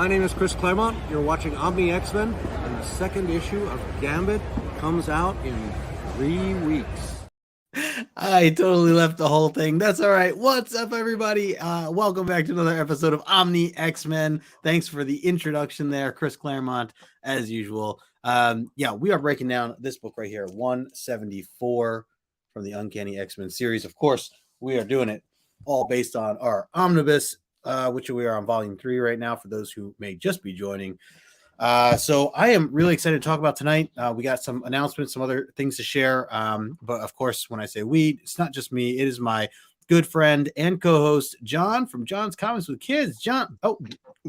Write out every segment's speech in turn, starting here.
My name is Chris Claremont. You're watching Omni X-Men, and the second issue of Gambit comes out in 3 weeks. I totally left the whole thing. That's all right. What's up, everybody? Welcome back to another episode of Omni X-Men. Thanks for the introduction there, Chris Claremont, as usual. We are breaking down this book right here, 174 from the Uncanny X-Men series. Of course, we are doing it all based on our Omnibus, which we are on volume 3 right now for those who may just be joining. So I am really excited to talk about tonight. We got some announcements, some other things to share. But of course, when I say we, it's not just me. It is my good friend and co-host, John from John's Comments with Kids. John. Oh,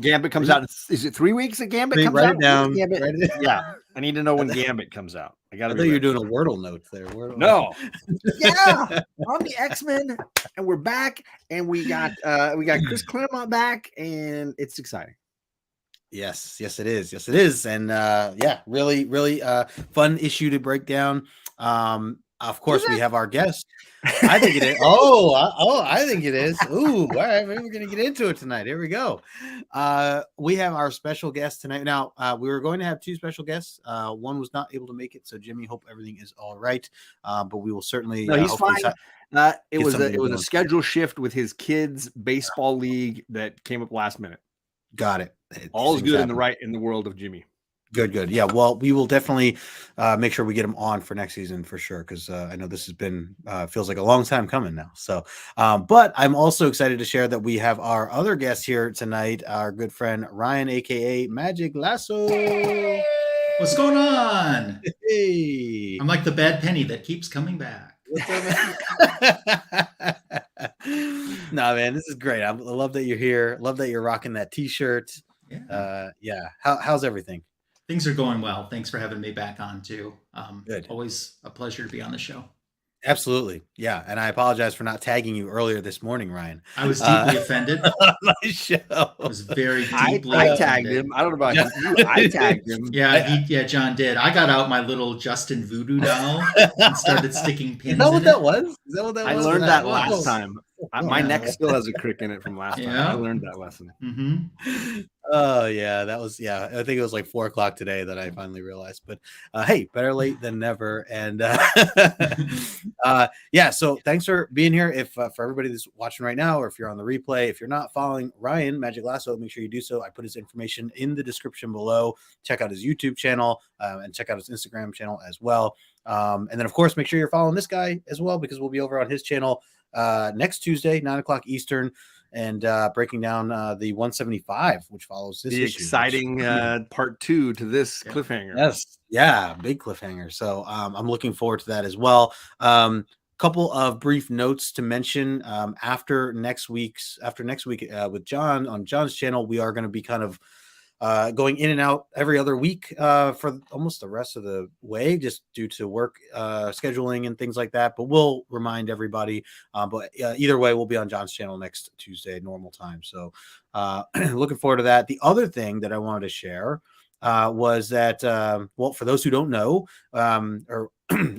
Gambit comes out. Is it 3 weeks that Gambit comes write out? It down. Gambit? Write it. Yeah. I need to know when Gambit comes out. I thought you were doing a Wordle note there. Wordle. No. Yeah. On the X-Men, and we're back, and we got Chris Claremont back, and it's exciting. Yes, it is. And really fun issue to break down. Of course, we have our guest. I think it is. I think it is. Ooh, all right, maybe we're gonna get into it tonight. Here we go. We have our special guest tonight. Now, we were going to have 2 special guests. One was not able to make it, so Jimmy, hope everything is all right. But we will certainly. No, he's fine. It was a schedule shift with his kids' baseball league that came up last minute. Got it. All is good in the world of Jimmy. Good. Yeah, well, we will definitely make sure we get him on for next season for sure, because I know this has been feels like a long time coming now. So, but I'm also excited to share that we have our other guest here tonight, our good friend Ryan, aka Magic Lasso. What's going on? Hey, I'm like the bad penny that keeps coming back. No, man, this is great. I love that you're here. Love that you're rocking that t-shirt. Yeah. How's everything? Things are going well. Thanks for having me back on too. Good. Always a pleasure to be on the show. Absolutely. Yeah. And I apologize for not tagging you earlier this morning, Ryan. I was deeply offended. On my show. I was very deeply I offended. tagged him. I don't know about you. I tagged him. Yeah, John did. I got out my little Justin voodoo doll and started sticking pins. Is that what in that it. was? Is that what that I was? learned that was. last time. My neck still has a crick in it from last time. Yeah. I learned that lesson. Mm-hmm. Oh yeah, that was I think it was like 4:00 today that I finally realized. But hey, better late than never. And so thanks for being here. If for everybody that's watching right now, or if you're on the replay, if you're not following Ryan Magic Lasso, make sure you do so. I put his information in the description below. Check out his YouTube channel and check out his Instagram channel as well. And then of course, make sure you're following this guy as well, because we'll be over on his channel next Tuesday, 9:00 Eastern, and breaking down the 175, which follows this issue, exciting part 2 to this cliffhanger. Yes, yeah, big cliffhanger. So I'm looking forward to that as well. Couple of brief notes to mention. After next week with John on John's channel, we are going to be kind of going in and out every other week for almost the rest of the way, just due to work scheduling and things like that. But we'll remind everybody. But either way, we'll be on John's channel next Tuesday, normal time. So looking forward to that. The other thing that I wanted to share was that, for those who don't know, or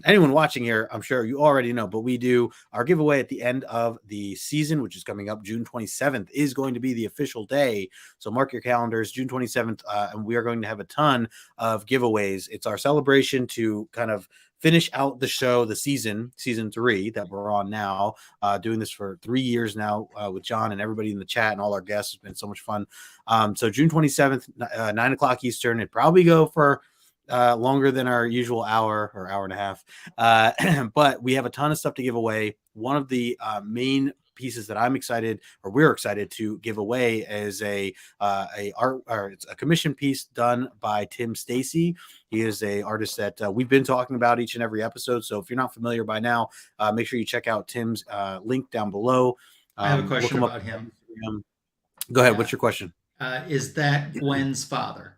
anyone watching here, I'm sure you already know, but we do our giveaway at the end of the season, which is coming up. June 27th is going to be the official day. So mark your calendars, June 27th. And we are going to have a ton of giveaways. It's our celebration to kind of finish out the show, the season 3 that we're on now, doing this for 3 years now with John and everybody in the chat and all our guests. It's been so much fun. So June 27th, 9:00 Eastern. It'd probably go for longer than our usual hour or hour and a half. But we have a ton of stuff to give away. One of the main pieces that we're excited to give away is it's a commission piece done by Tim Stacey. He is a artist that we've been talking about each and every episode. So if you're not familiar by now, make sure you check out Tim's link down below. I have a question about him. Go ahead. What's your question? Is that Gwen's father?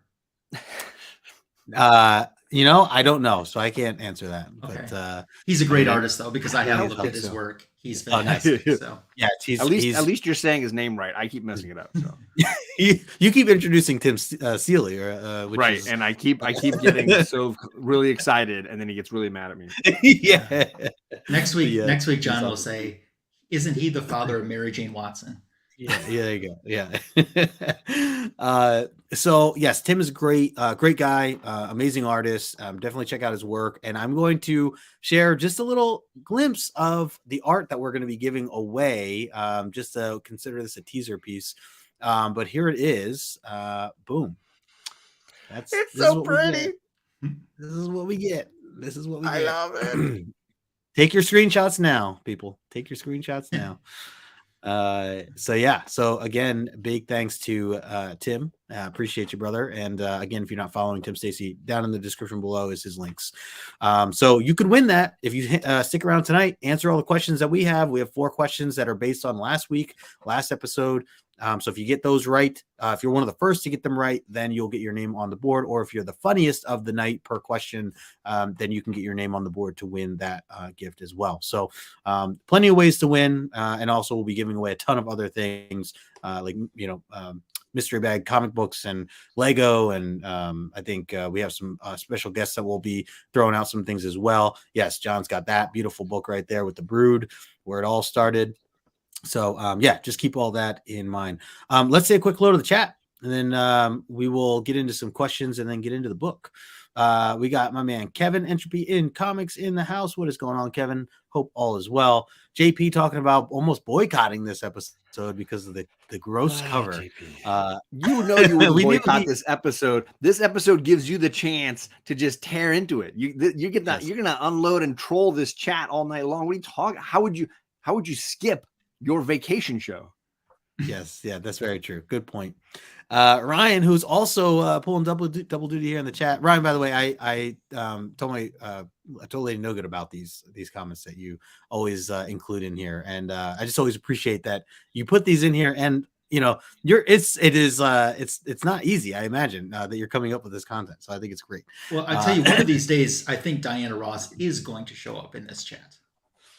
I don't know, so I can't answer that. Okay. But he's a great artist, though, because I haven't looked at his work. He's fantastic. So yeah, at least you're saying his name right. I keep messing it up. So you keep introducing Tim Seeley, which right, is... and I keep getting so really excited, and then he gets really mad at me. Next week, John will say, "Isn't he the father of Mary Jane Watson?" Yeah, there you go. Yeah. So yes, Tim is great, great guy, amazing artist. Definitely check out his work. And I'm going to share just a little glimpse of the art that we're going to be giving away. Just to consider this a teaser piece. But here it is. Boom. It's This so is what we pretty. get. This is what we get. This is what we I get. love it. Take your screenshots now, people. Take your screenshots now. So again, big thanks to Tim. Appreciate you, brother. And again, if you're not following Tim Stacey, down in the description below is his links. So you could win that if you stick around tonight, answer all the questions that we have. We have 4 questions that are based on last episode. So if you get those right, if you're one of the first to get them right, then you'll get your name on the board. Or if you're the funniest of the night per question, then you can get your name on the board to win that gift as well. So plenty of ways to win. And also we'll be giving away a ton of other things like, mystery bag, comic books, and Lego. And I think we have some special guests that will be throwing out some things as well. Yes, John's got that beautiful book right there with the Brood, where it all started. So, just keep all that in mind. Let's say a quick hello to the chat, and then we will get into some questions and then get into the book. We got my man Kevin, Entropy in Comics, in the house. What is going on, Kevin? Hope all is well. JP talking about almost boycotting this episode because of the gross cover. JP. You would boycott this episode. This episode gives you the chance to just tear into it. You get that. Yes. You're gonna unload and troll this chat all night long. What are you talking? How would you skip your vacation show? Yes, yeah, that's very true. Good point. Ryan, who's also pulling double duty here in the chat. Ryan, by the way, I told Lady No Good about these comments that you always include in here, and I just always appreciate that you put these in here. And it's not easy. I imagine that you're coming up with this content, so I think it's great. Well, I tell you, one of these days, I think Diana Ross is going to show up in this chat.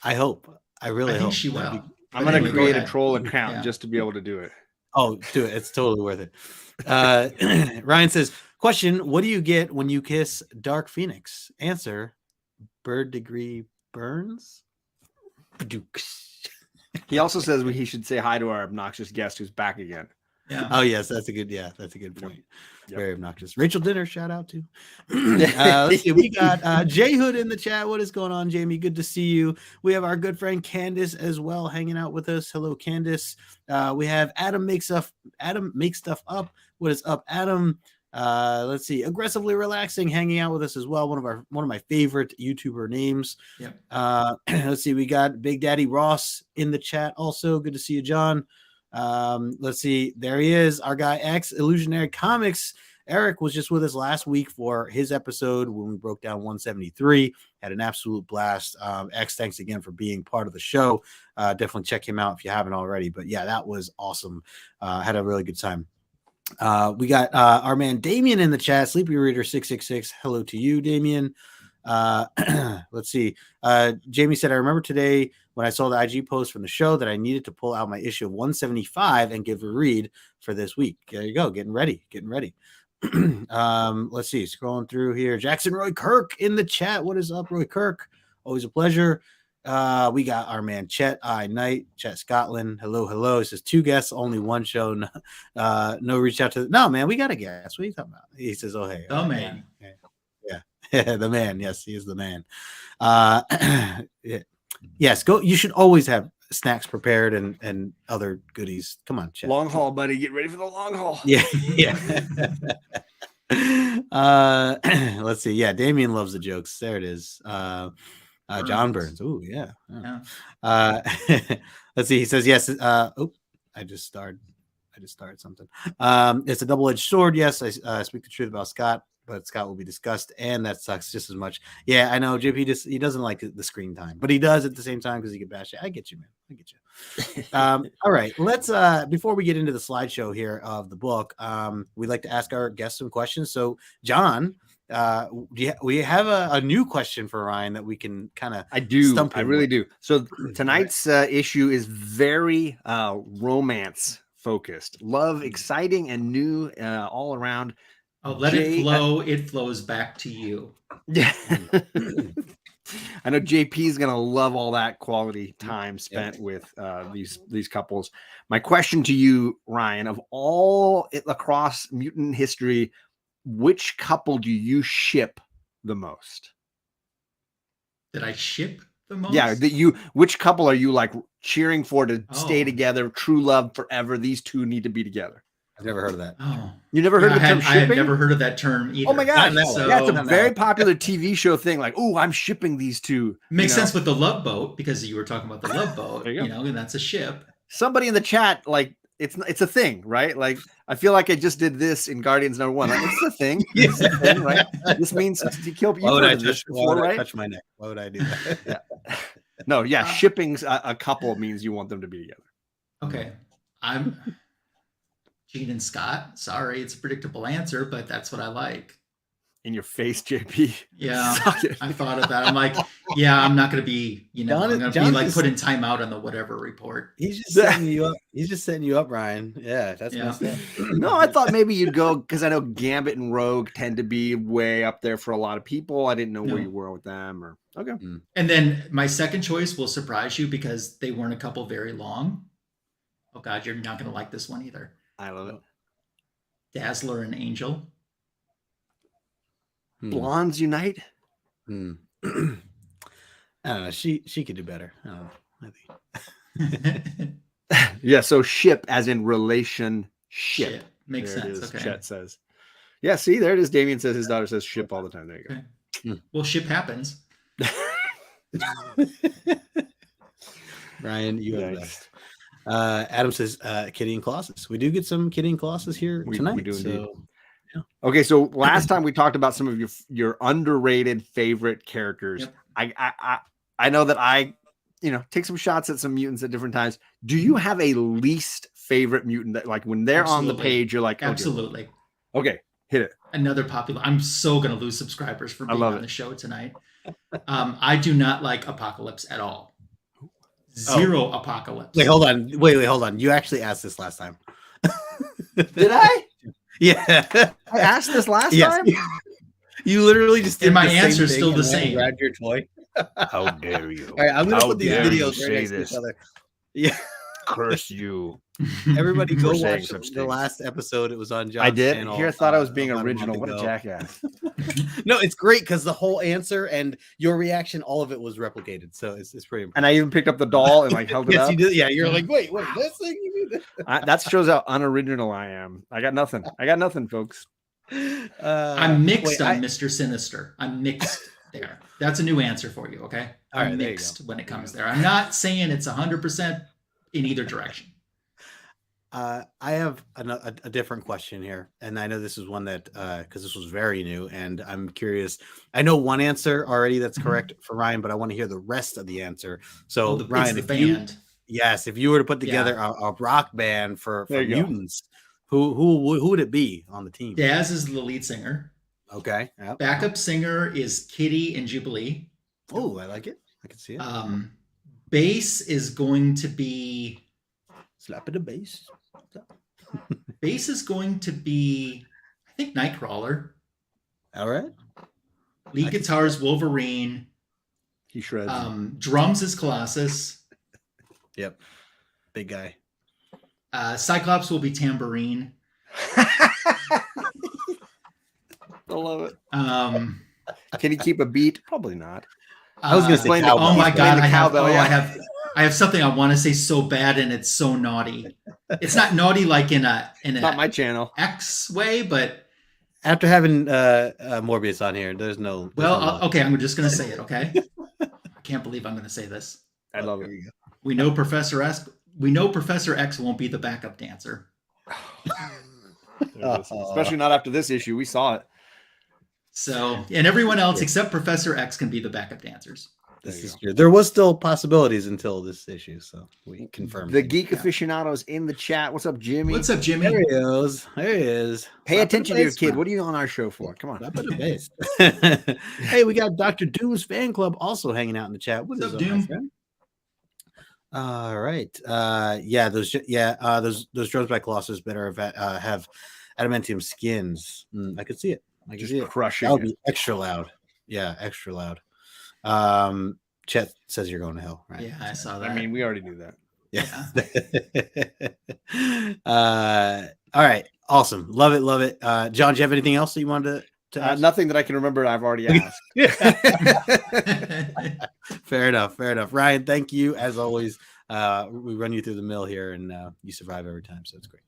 I hope. I really hope she will. I'm going to create a troll account just to be able to do it. Oh, do it. It's totally worth it. Ryan says, question, what do you get when you kiss Dark Phoenix? Answer, bird degree burns. He also says he should say hi to our obnoxious guest who's back again. Yeah. Oh, yes. That's a good point. Yep. Very obnoxious. Rachel Dinner, shout out to. Let's see. We got J Hood in the chat. What is going on, Jamie? Good to see you. We have our good friend Candace as well hanging out with us. Hello, Candace. We have Adam Makes Stuff Up. What is up, Adam? Let's see. Aggressively Relaxing hanging out with us as well. One of my favorite YouTuber names. Yep. Let's see. We got Big Daddy Ross in the chat also. Good to see you, John. Let's see, there he is, our guy X Illusionary Comics. Eric was just with us last week for his episode when we broke down 173. Had an absolute blast. X, thanks again for being part of the show. Definitely check him out if you haven't already. But yeah, that was awesome. Had a really good time. We got our man Damien in the chat. Sleepy Reader 666. Hello to you, Damien. Let's see. Jamie said, I remember today when I saw the IG post from the show that I needed to pull out my issue of 175 and give a read for this week. There you go. Getting ready. Let's see. Scrolling through here. Jackson Roy Kirk in the chat. What is up, Roy Kirk? Always a pleasure. We got our man Chet Knight, Chet Scotland. Hello. He says 2 guests, only 1 show. No reach out to. No, man, we got a guest. What are you talking about? He says, oh, hey. Oh, man. Yeah, the man. Yes, he is the man. Yes, go. You should always have snacks prepared and other goodies. Come on, Chet. Long haul, buddy. Get ready for the long haul. Yeah. Let's see. Yeah, Damien loves the jokes. There it is. John Burns. Ooh, yeah. Let's see. He says yes. I just started something. It's a double-edged sword. Yes, I speak the truth about Scott, but Scott will be discussed, and that sucks just as much. Yeah, I know. JP he doesn't like the screen time, but he does at the same time because he can bash it. I get you, man. I get you. All right, let's before we get into the slideshow here of the book, we'd like to ask our guests some questions. So, John, we have a new question for Ryan that we can kind of. I do. I really do. So tonight's issue is very romance focused, love, exciting, and new all around. Oh, let it flow. It flows back to you. Yeah. I know JP is gonna love all that quality time spent with these couples. My question to you, Ryan, of all across mutant history, which couple do you ship the most? Did I ship the most? Yeah, which couple are you like cheering for to stay together, true love forever? These two need to be together. I've never heard of that. Oh, you never heard of the term shipping? I had never heard of that term either. Oh my god! So, yeah, it's a very popular TV show thing. Like, oh, I'm shipping these two. Makes sense with the Love Boat because you were talking about the Love Boat. And that's a ship. Somebody in the chat, like, it's a thing, right? Like, I feel like I just did this in Guardians #1. Like, it's a thing. It's a thing, right? This means to kill people. Why would I touch my neck? Why would I do that? No, shipping's a couple means you want them to be together. Okay, I'm Gene and Scott. Sorry, it's a predictable answer, but that's what I like. In your face, JP. Yeah, I thought of that. I'm like, I'm not going to be, I'm going to be like put in timeout on the whatever report. He's just setting you up. He's just setting you up, Ryan. Yeah, that's messed up. No, I thought maybe you'd go because I know Gambit and Rogue tend to be way up there for a lot of people. I didn't know where you were with them. Or okay. And then my second choice will surprise you because they weren't a couple very long. Oh God, you're not going to like this one either. I love it. Dazzler and Angel. Blondes unite. I don't know. She could do better. I don't know. Yeah. So ship as in relationship. Makes sense. Okay. Chet says. Yeah. See, there it is. Damien says his daughter says ship all the time. There you go. Okay. Well, ship happens. Ryan, you have best. Adam says Kitty and Colossus. We do get some Kitty and Colossus here tonight. We do indeed. Okay, so last time we talked about some of your underrated favorite characters. Yep. I know that I take some shots at some mutants at different times. Do you have a least favorite mutant that, like, when they're on the page, you're like, absolutely. Okay, hit it. Another popular. I'm so gonna lose subscribers for being on the show tonight. I do not like Apocalypse at all. Zero Apocalypse. Wait, hold on. Wait, hold on. You actually asked this last time. Did I? Yeah. I asked this last time? You literally just did. And my answer is still the same. Grabbed your toy. How dare you? All right, I'm going to put these videos right next to each other. Yeah. Curse you. Everybody go watch the last episode. It was on John's I did. channel. Here, I thought I was being original. What a jackass. No, it's great because the whole answer and your reaction, all of it was replicated. So it's pretty impressive. And I even picked up the doll and like held it up. You did. Yeah, you're like, wait, this thing? You did that shows how unoriginal I am. I got nothing, folks. I'm mixed on Mr. Sinister. I'm mixed there. That's a new answer for you, okay? I'm mixed when it comes there. I'm not saying it's 100% in either direction. I have a different question here, and I know this is one that because this was very new, and I'm curious. I know one answer already that's correct for Ryan, but I want to hear the rest of the answer. So Ryan, if you were to put together a rock band for mutants, who would it be on the team? Daz is the lead singer. Okay. Yep. Backup singer is Kitty and Jubilee. Oh, I like it. I can see it. Bass is going to be slapping the bass. Bass is going to be, I think, Nightcrawler. All right. Lead guitar is Wolverine. He shreds. Drums is Colossus. Yep. Big guy. Cyclops will be Tambourine. I love it. Can he keep a beat? Probably not. I was going to say, oh my God, I have something I want to say so bad, and it's so naughty. It's not naughty like in a not my channel X way, but after having Morbius on here, there's no. Okay, I'm just going to say it. Okay, I can't believe I'm going to say this. I love it. We know Professor X. We know Professor X won't be the backup dancer. Especially not after this issue. We saw it. So, and everyone else except Professor X can be the backup dancers. This is true. There was still possibilities until this issue, so we confirmed. The geek aficionados in the chat. What's up, Jimmy? What's up, Jimmy? There he is. There he is. Pay attention to your kid. What are you on our show for? Come on. Hey, we got Dr. Doom's fan club also hanging out in the chat. What's up, Doom? All right. Those drones by Colossus better have adamantium skins. I could see it. I can see it. Crushing. That would be extra loud. Yeah, extra loud. Chet says you're going to hell, right? Yeah, I saw that. I mean, we already knew that. Yeah. All right. Awesome. Love it. John, do you have anything else that you wanted to ask? Nothing that I can remember. I've already asked. Fair enough. Ryan, thank you as always. We run you through the mill here, and you survive every time, so it's great.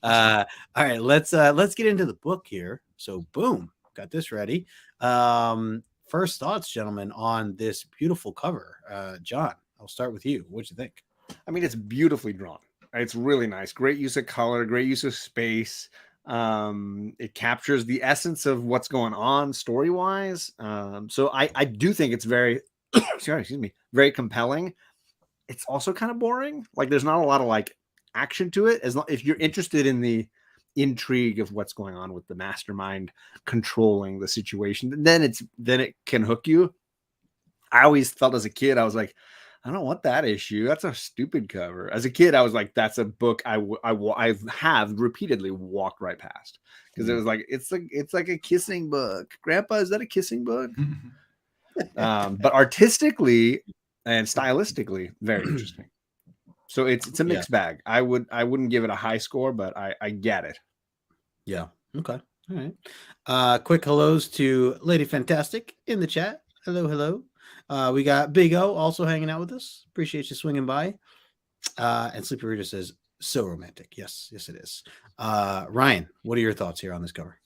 All right, let's get into the book here. So, boom, got this ready. First thoughts, gentlemen, on this beautiful cover. John, I'll start with you. What'd you think? I mean, it's beautifully drawn. It's really nice. Great use of color, great use of space. It captures the essence of what's going on story-wise. So I do think it's very, very compelling. It's also kind of boring. Like, there's not a lot of like action to it. If you're interested in the intrigue of what's going on with the mastermind controlling the situation, then it can hook you. I always felt as a kid, I was like, I don't want that issue. That's a stupid cover. As a kid, I was like, that's a book I have repeatedly walked right past, because it was like, it's like a kissing book. Grandpa, is that a kissing book? But artistically and stylistically, very interesting. So it's a mixed bag. I wouldn't give it a high score, but I get it. Yeah. Okay. All right. Quick hellos to Lady Fantastic in the chat. Hello. We got Big O also hanging out with us. Appreciate you swinging by. And Sleepy Reader says, so romantic. Yes, it is. Ryan, what are your thoughts here on this cover?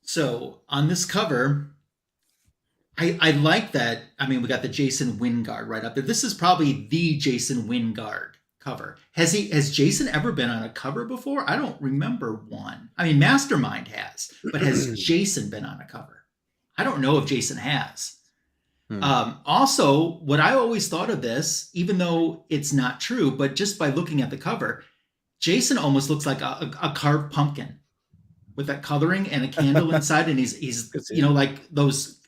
So on this cover, I like that. I mean, we got the Jason Wingard right up there. This is probably the Jason Wingard cover. Has Jason ever been on a cover before? I don't remember one. I mean, Mastermind has, but has Jason been on a cover? I don't know if Jason has. Also, what I always thought of this, even though it's not true, but just by looking at the cover, Jason almost looks like a carved pumpkin with that coloring and a candle inside. And he's like those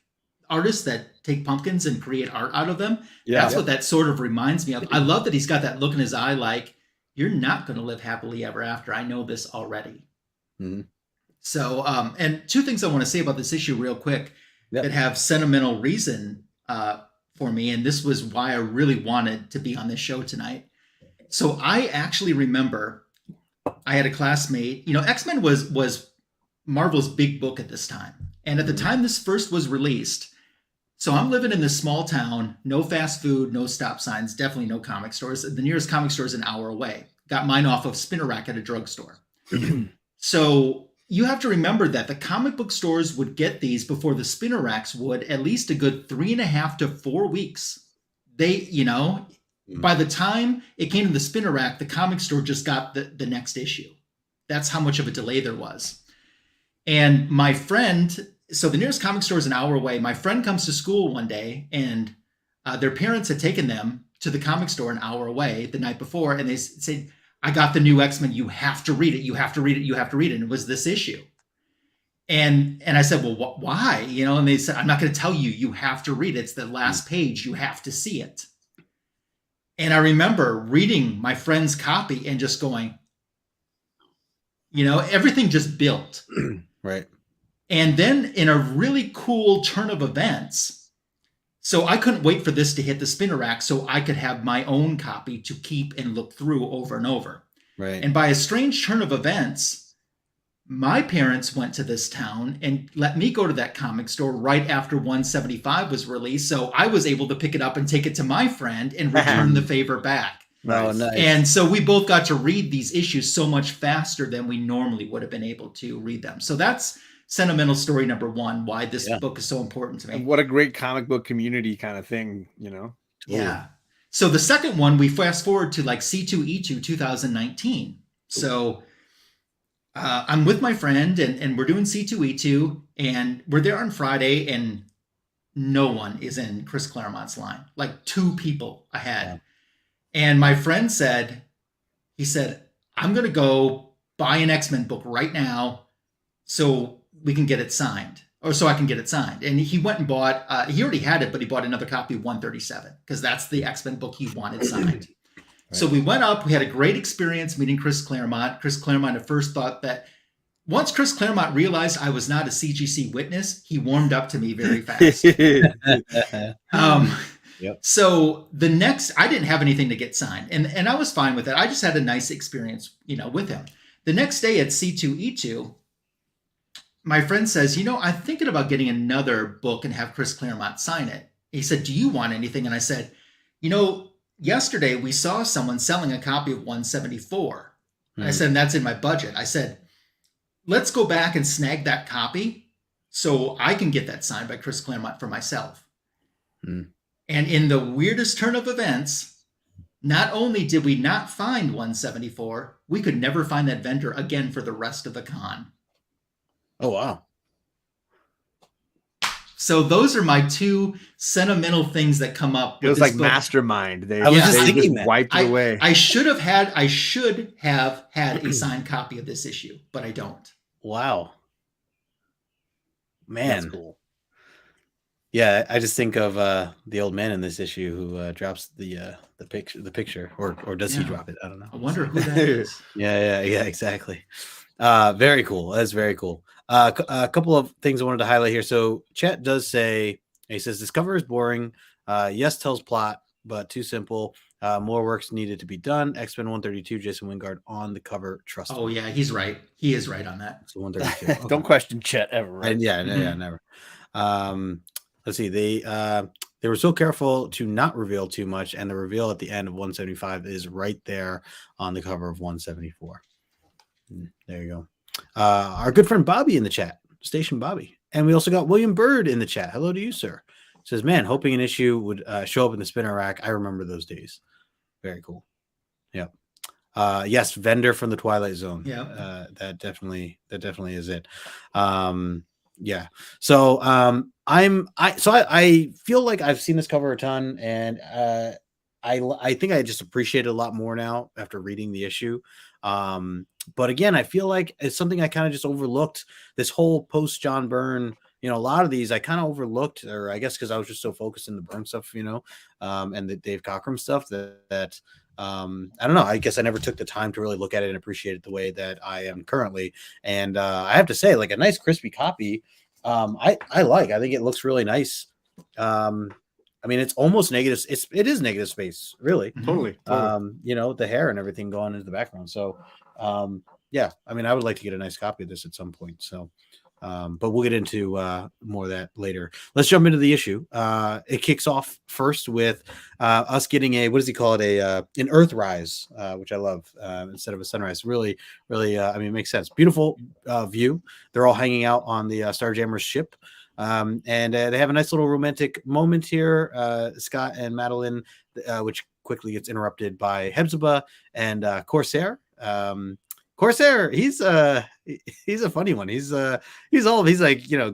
artists that take pumpkins and create art out of them. Yeah, that's what that sort of reminds me of. I love that he's got that look in his eye like, you're not going to live happily ever after. I know this already. Mm-hmm. So, and two things I want to say about this issue real quick that have sentimental reason for me. And this was why I really wanted to be on this show tonight. So I actually remember I had a classmate, X-Men was Marvel's big book at this time. And at the time this first was released, so I'm living in this small town, no fast food, no stop signs, definitely no comic stores. The nearest comic store is an hour away. Got mine off of Spinner Rack at a drugstore. So you have to remember that the comic book stores would get these before the Spinner Racks would, at least a good 3.5 to 4 weeks. They, by the time it came to the Spinner Rack, the comic store just got the next issue. That's how much of a delay there was. And my friend, so the nearest comic store is an hour away. My friend comes to school one day, and their parents had taken them to the comic store an hour away the night before. And they said, I got the new X-Men. You have to read it. You have to read it. You have to read it. And it was this issue. And I said, well, why? And they said, I'm not going to tell you. You have to read it. It's the last page. You have to see it. And I remember reading my friend's copy and just going, everything just built. Right. And then in a really cool turn of events, so I couldn't wait for this to hit the Spinner Rack so I could have my own copy to keep and look through over and over. Right. And by a strange turn of events, my parents went to this town and let me go to that comic store right after 175 was released. So I was able to pick it up and take it to my friend and return the favor back. Oh, nice. And so we both got to read these issues so much faster than we normally would have been able to read them. So that's sentimental story number one, why this book is so important to me. And what a great comic book community kind of thing, Yeah. So the second one, we fast forward to like C2E2 2019. So I'm with my friend and we're doing C2E2 and we're there on Friday and no one is in Chris Claremont's line, like 2 people ahead. Yeah. And my friend said, I'm going to go buy an X-Men book right now so we can get it signed, or so I can get it signed. And he went and bought, he already had it, but he bought another copy of 137 because that's the X-Men book he wanted signed. Right. So we went up, we had a great experience meeting Chris Claremont. Chris Claremont at first thought that once Chris Claremont realized I was not a CGC witness, he warmed up to me very fast. Yep. So the next, I didn't have anything to get signed, and I was fine with it. I just had a nice experience, with him. The next day at C2E2, my friend says, I'm thinking about getting another book and have Chris Claremont sign it. He said, do you want anything? And I said, yesterday we saw someone selling a copy of 174. I said, and that's in my budget. I said, let's go back and snag that copy so I can get that signed by Chris Claremont for myself. And in the weirdest turn of events, not only did we not find 174, we could never find that vendor again for the rest of the con. Oh, wow. So those are my two sentimental things that come up. It was like Mastermind. I was just thinking that. Wiped it away. I should have had a signed copy of this issue, but I don't. Wow. Man. That's cool. Yeah, I just think of the old man in this issue who drops the picture, or does he drop it? I don't know. I wonder who that is. Yeah, exactly. Very cool. That's very cool. A couple of things I wanted to highlight here. So Chet does say, he says, this cover is boring. Yes, tells plot, but too simple. More work's needed to be done. X-Men 132, Jason Wingard on the cover. Trust Oh, yeah, he's right. He is right on that. So 132. Okay. Don't question Chet ever. Right? And yeah, never. Let's see. They were so careful to not reveal too much, and the reveal at the end of 175 is right there on the cover of 174. There you go. Our good friend Bobby in the chat, Station Bobby, and we also got William Bird in the chat. Hello to you, sir. Says, man, hoping an issue would show up in the spinner rack. I remember those days. Very cool. Yep. Yes, vendor from the Twilight Zone. Yeah. That definitely is it. Yeah. So I feel like I've seen this cover a ton, and I think I just appreciate it a lot more now after reading the issue. But again, I feel like it's something I kind of just overlooked. This whole post John Byrne, a lot of these I kind of overlooked, or I guess because I was just so focused in the Byrne stuff, and the Dave Cockrum stuff that I don't know. I guess I never took the time to really look at it and appreciate it the way that I am currently. And I have to say, like, a nice crispy copy. I think it looks really nice. I mean, it's almost negative. It is negative space, really. Totally. The hair and everything going into the background. So, yeah, I mean, I would like to get a nice copy of this at some point. So, but we'll get into more of that later. Let's jump into the issue. It kicks off first with us getting an Earthrise, which I love, instead of a sunrise. Really, I mean, it makes sense. Beautiful view. They're all hanging out on the Starjammer's ship. And they have a nice little romantic moment here, Scott and Madeline, which quickly gets interrupted by Hepzibah and Corsair. Corsair, he's a funny one. He's like,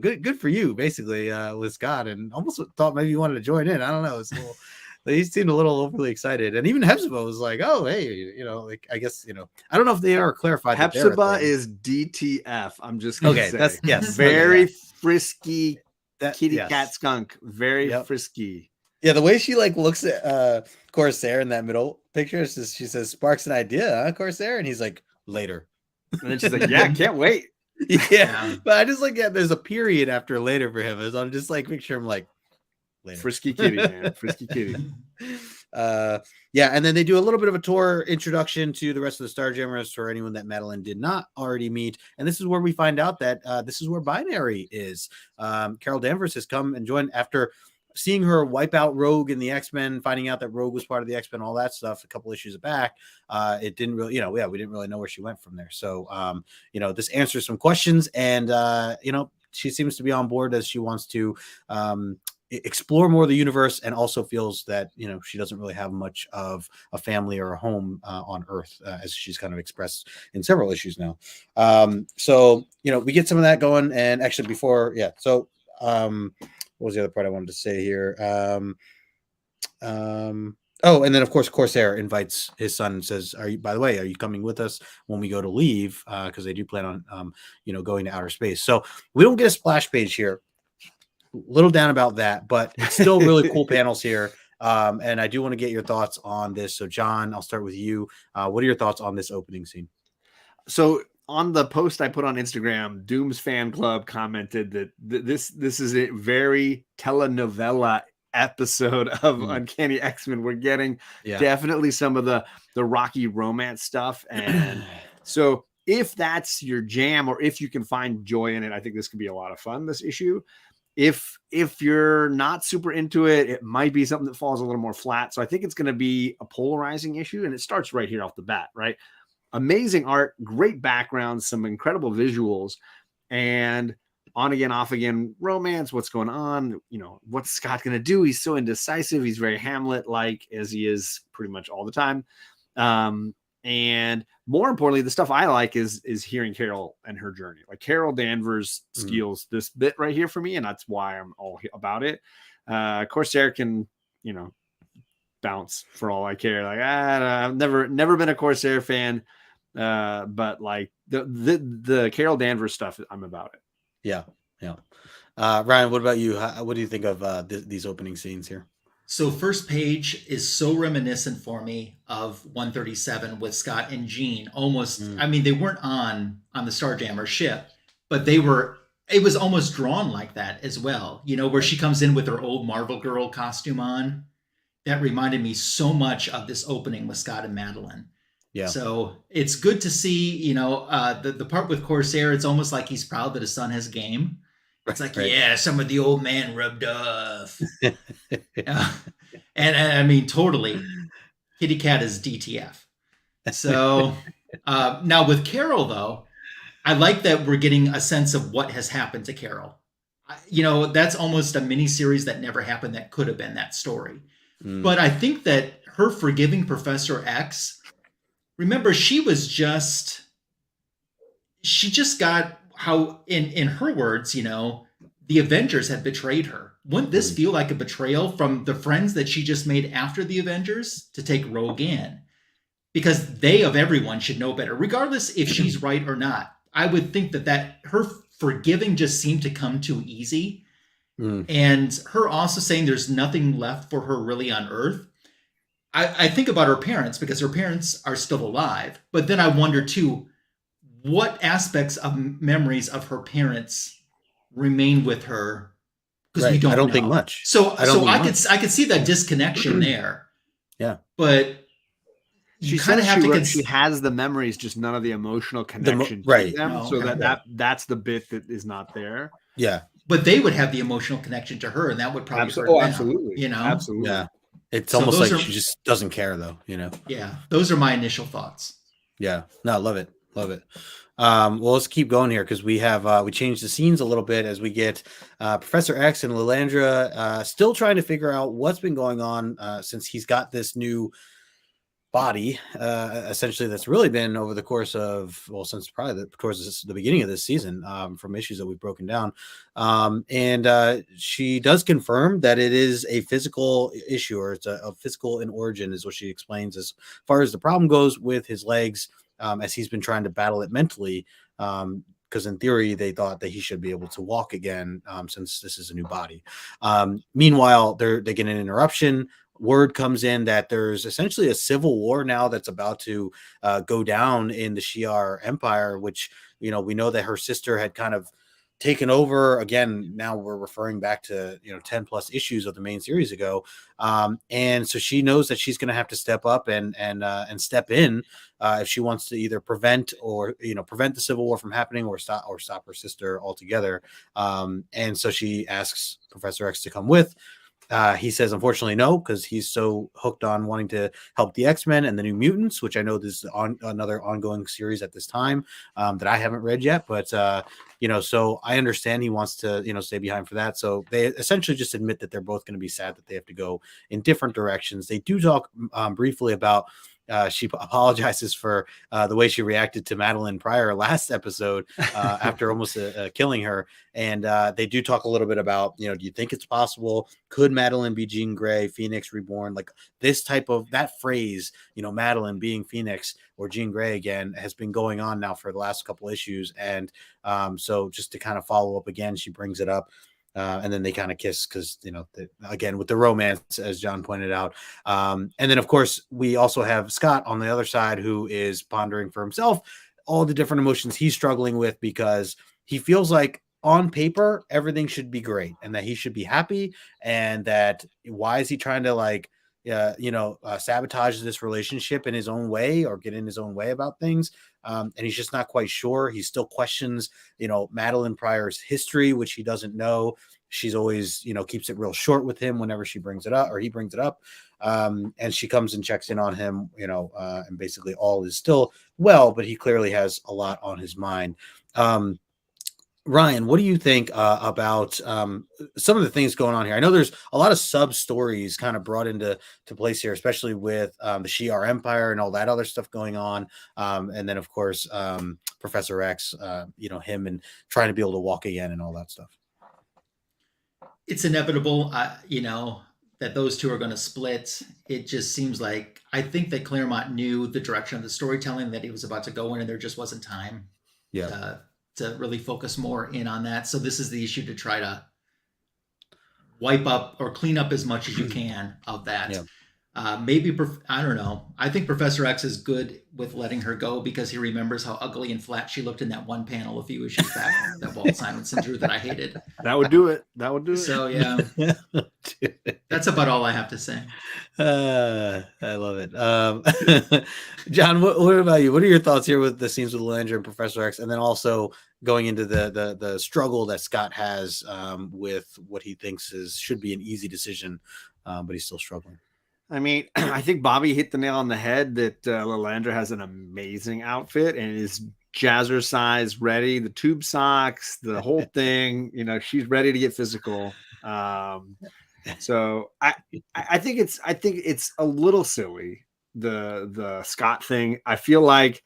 good for you, basically, with Scott, and almost thought maybe you wanted to join in. I don't know. It's a little, he seemed a little overly excited, and even Hepzibah was like, "Oh, hey, like, I guess, I don't know if they are clarified." Hepzibah is DTF. I'm just gonna say. That's yes, very frisky kitty yes. cat skunk. Very frisky. Yeah, the way she like looks at Corsair in that middle picture, she says, "Sparks an idea, huh, Corsair?" And he's like, "Later." And then she's like, "Yeah, can't wait." Yeah, but I just like, there's a period after later for him. I'm just like, picture him like later. Frisky kitty, man. Frisky kitty. Yeah, and then they do a little bit of a tour introduction to the rest of the Starjammers for anyone that Madeline did not already meet. And this is where we find out that this is where Binary is. Carol Danvers has come and joined after seeing her wipe out Rogue in the X-Men, finding out that Rogue was part of the X-Men, all that stuff a couple issues back. It didn't really, we didn't really know where she went from there. So, this answers some questions, and, she seems to be on board as she wants to explore more of the universe, and also feels that, she doesn't really have much of a family or a home on Earth, as she's kind of expressed in several issues now. So, we get some of that going, and actually before, what was the other part I wanted to say here? Oh, and then of course Corsair invites his son and says, are you coming with us when we go to leave? Because they do plan on, going to outer space. So we don't get a splash page here. A little down about that, but it's still really cool panels here. And I do want to get your thoughts on this. So John, I'll start with you. What are your thoughts on this opening scene? So on the post I put on Instagram, Doom's fan club commented that this is a very telenovela episode of Uncanny X-Men. We're getting definitely some of the rocky romance stuff. And so if that's your jam, or if you can find joy in it, I think this could be a lot of fun, this issue. If you're not super into it, it might be something that falls a little more flat. So I think it's going to be a polarizing issue. And it starts right here off the bat, right? Amazing art, great background, some incredible visuals, and on again, off again romance. What's going on? You know, what's Scott going to do? He's so indecisive. He's very Hamlet-like, as he is pretty much all the time. And more importantly, the stuff I like is hearing Carol and her journey. Like Carol Danvers steals this bit right here for me, and that's why I'm all about it. Corsair can, you know, bounce for all I care. Like I've never been a Corsair fan, but like the Carol Danvers stuff, I'm about it. Yeah. Ryan, what about you? What do you think of these opening scenes here? So first page is so reminiscent for me of 137 with Scott and Jean. Almost, I mean, they weren't on the Starjammer ship, but it was almost drawn like that as well. You know, where she comes in with her old Marvel Girl costume on. That reminded me so much of this opening with Scott and Madeline. Yeah. So it's good to see, you know, the part with Corsair, it's almost like he's proud that his son has game. It's like, yeah, some of the old man rubbed off. And I mean, totally. Kitty Cat is DTF. So now with Carol, though, I like that we're getting a sense of what has happened to Carol. You know, that's almost a mini series that never happened that could have been that story. But I think that her forgiving Professor X, remember, she just got how, in her words, you know, the Avengers had betrayed her. Wouldn't this feel like a betrayal from the friends that she just made after the Avengers to take Rogue in? Because they, of everyone, should know better, regardless if she's right or not. I would think that her forgiving just seemed to come too easy. And her also saying there's nothing left for her really on Earth. I think about her parents, because her parents are still alive. But then I wonder, too, what aspects of memories of her parents remain with her, because we don't know. I don't think much. So I could see that disconnection there. Yeah. But she kind of have to she has the memories, just none of the emotional connection to them. No, so that's the bit that is not there. Yeah. But they would have the emotional connection to her, and that would probably hurt them, absolutely. You know? Absolutely. Yeah. It's almost like she just doesn't care, though, you know? Yeah. Those are my initial thoughts. Yeah. No, love it. Well, let's keep going here, because we have we changed the scenes a little bit as we get Professor X and Lilandra still trying to figure out what's been going on since he's got this new body, essentially, that's really been over the course of, well, since probably the beginning of this season, from issues that we've broken down. And she does confirm that it is a physical issue, or it's a physical in origin, is what she explains as far as the problem goes with his legs, as he's been trying to battle it mentally. Because in theory, they thought that he should be able to walk again, since this is a new body. Meanwhile, they get an interruption. Word comes in that there's essentially a civil war now that's about to go down in the Shi'ar Empire, which, you know, we know that her sister had kind of taken over. Again, now we're referring back to, 10 plus issues of the main series ago. And so she knows that she's going to have to step up and step in if she wants to either prevent the civil war from happening, or stop her sister altogether. And so she asks Professor X to come with. He says, unfortunately, no, because he's so hooked on wanting to help the X-Men and the New Mutants, which I know this is another ongoing series at this time that I haven't read yet. But, so I understand he wants to, stay behind for that. So they essentially just admit that they're both going to be sad that they have to go in different directions. They do talk briefly about she apologizes for the way she reacted to Madeline Pryor last episode after almost killing her. And they do talk a little bit about, do you think it's possible? Could Madeline be Jean Grey, Phoenix Reborn? Like this type of that phrase, Madeline being Phoenix or Jean Grey again, has been going on now for the last couple issues. And so just to kind of follow up again, she brings it up. And then they kind of kiss because, again, with the romance, as John pointed out. And then, of course, we also have Scott on the other side, who is pondering for himself all the different emotions he's struggling with, because he feels like on paper everything should be great and that he should be happy, and that why is he trying to like sabotage this relationship in his own way or get in his own way about things. And he's just not quite sure. He still questions, Madeline Pryor's history, which he doesn't know. She's always, keeps it real short with him whenever she brings it up or he brings it up. And she comes and checks in on him, and basically all is still well, but he clearly has a lot on his mind. Ryan, what do you think about some of the things going on here? I know there's a lot of sub stories kind of brought into place here, especially with the Shi'ar Empire and all that other stuff going on. And then, of course, Professor X, him and trying to be able to walk again and all that stuff. It's inevitable, that those two are going to split. It just seems like, I think that Claremont knew the direction of the storytelling that he was about to go in, and there just wasn't time. Yeah. To really focus more in on that. So this is the issue, to try to wipe up or clean up as much as you can of that. Yeah. Maybe, I don't know. I think Professor X is good with letting her go because he remembers how ugly and flat she looked in that one panel a few issues back that Walt Simonson drew that I hated. That would do it. So yeah, that's about all I have to say. I love it. John, what about you? What are your thoughts here with the scenes with Lalandra and Professor X, and then also going into the struggle that Scott has with what he thinks should be an easy decision, but he's still struggling? I mean, I think Bobby hit the nail on the head that Lalandra has an amazing outfit and is jazzercise ready. The tube socks, the whole thing, she's ready to get physical. So I think it's a little silly, the Scott thing. I feel like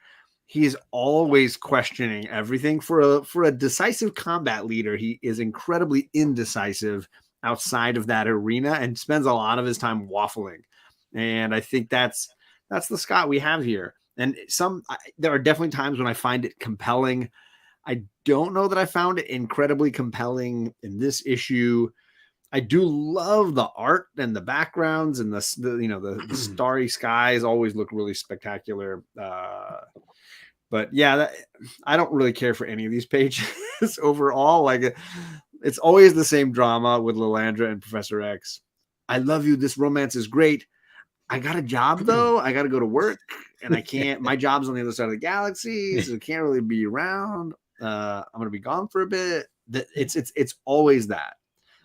he's always questioning everything. For a decisive combat leader, he is incredibly indecisive outside of that arena and spends a lot of his time waffling. And I think that's the Scott we have here. And there are definitely times when I find it compelling. I don't know that I found it incredibly compelling in this issue. I do love the art and the backgrounds and the starry skies always look really spectacular. But yeah, I don't really care for any of these pages overall. Like, it's always the same drama with Lalandra and Professor X. I love you. This romance is great. I got a job though. I got to go to work, and I can't. My job's on the other side of the galaxy, so I can't really be around. I'm gonna be gone for a bit. It's always that.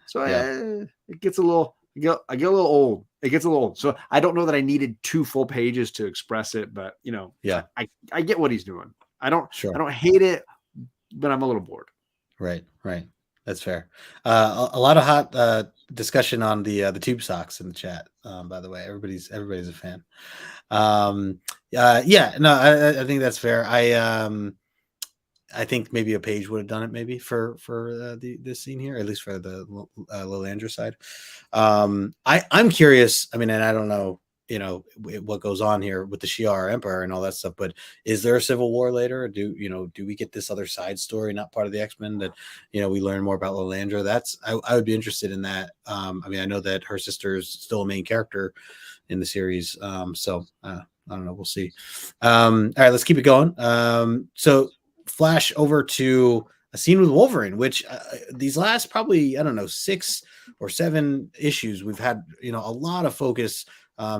So yeah. It gets a little. I get a little old. It gets a little old. So I don't know that I needed 2 full pages to express it, but yeah, I get what he's doing. I don't hate it, but I'm a little bored. Right. That's fair. A lot of hot discussion on the tube socks in the chat. By the way, everybody's a fan. I think that's fair. I think maybe a page would have done it, maybe for this scene here, at least for the Lalandra side. I'm curious. I mean, and I don't know, what goes on here with the Shi'ar Empire and all that stuff, but is there a civil war later? Or do we get this other side story, not part of the X-Men, that, we learn more about Lalandra? I would be interested in that. I mean, I know that her sister is still a main character in the series. So I don't know. We'll see. All right, let's keep it going. So flash over to a scene with Wolverine, which these last probably, 6 or 7 issues, we've had, a lot of focus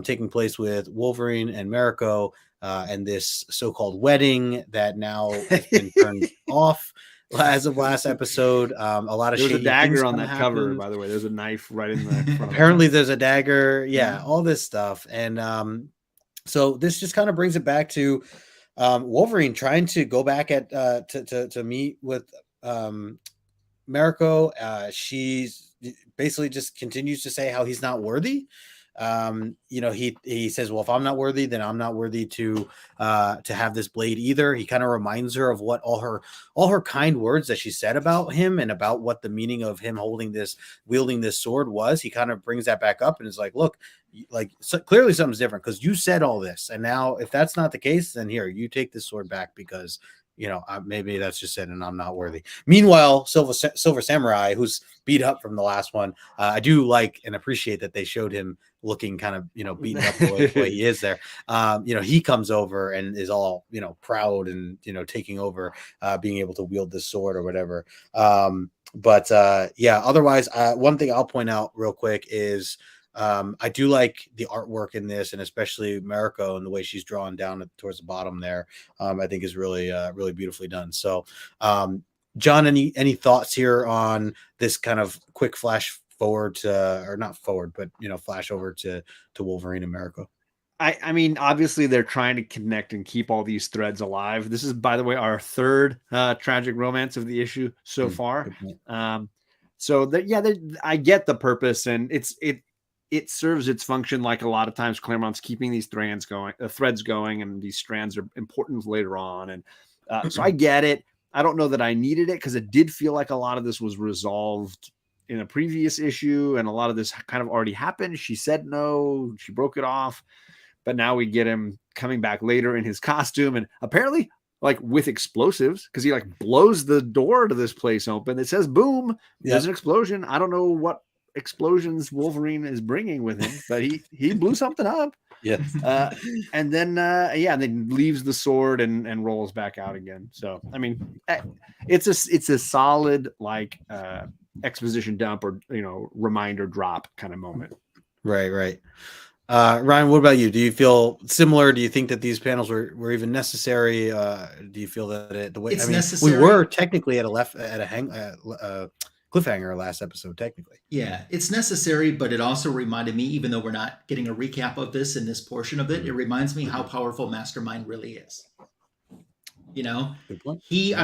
taking place with Wolverine and Mariko and this so-called wedding that now has been turned off as of last episode. A lot of there's a dagger on that cover, by the way. There's a knife right in the front. Apparently there's a dagger. Yeah, all this stuff. And so this just kind of brings it back to Wolverine trying to go back at to meet with Mariko. She's basically just continues to say how he's not worthy. He says, well, if I'm not worthy, then I'm not worthy to have this blade either. He kind of reminds her of what all her kind words that she said about him and about what the meaning of him wielding this sword was. He kind of brings that back up and is like, look, clearly something's different because you said all this. And now if that's not the case, then here, you take this sword back because maybe that's just it and I'm not worthy. Meanwhile, Silver Samurai, who's beat up from the last one, I do like and appreciate that they showed him looking kind of, beaten up the way he is there. He comes over and is all, proud and, taking over, being able to wield this sword or whatever. Otherwise, one thing I'll point out real quick is I do like the artwork in this, and especially Mariko and the way she's drawn down towards the bottom there. I think is really, really beautifully done. So, John, any thoughts here on this kind of quick flash forward to, or not forward, but flash over to Wolverine and Mariko? I mean, obviously they're trying to connect and keep all these threads alive. This is, by the way, our third tragic romance of the issue so far. I get the purpose, and it serves its function. Like a lot of times, Claremont's keeping these threads going, and these strands are important later on. And so I get it. I don't know that I needed it, because it did feel like a lot of this was resolved in a previous issue, and a lot of this kind of already happened. She said no, she broke it off, but now we get him coming back later in his costume, and apparently like with explosives, because he like blows the door to this place open. It says boom. There's an explosion. I don't know what explosions Wolverine is bringing with him, but he blew something up. And then leaves the sword and rolls back out again. So I mean, it's a solid like exposition dump or reminder drop kind of moment. Right. Ryan, what about you? Do you feel similar? Do you think that these panels were even necessary? Do you feel that the way it's necessary? We were technically at a cliffhanger last episode, technically. Yeah, it's necessary, but it also reminded me, even though we're not getting a recap of this in this portion of it, it reminds me how powerful Mastermind really is. Good point. He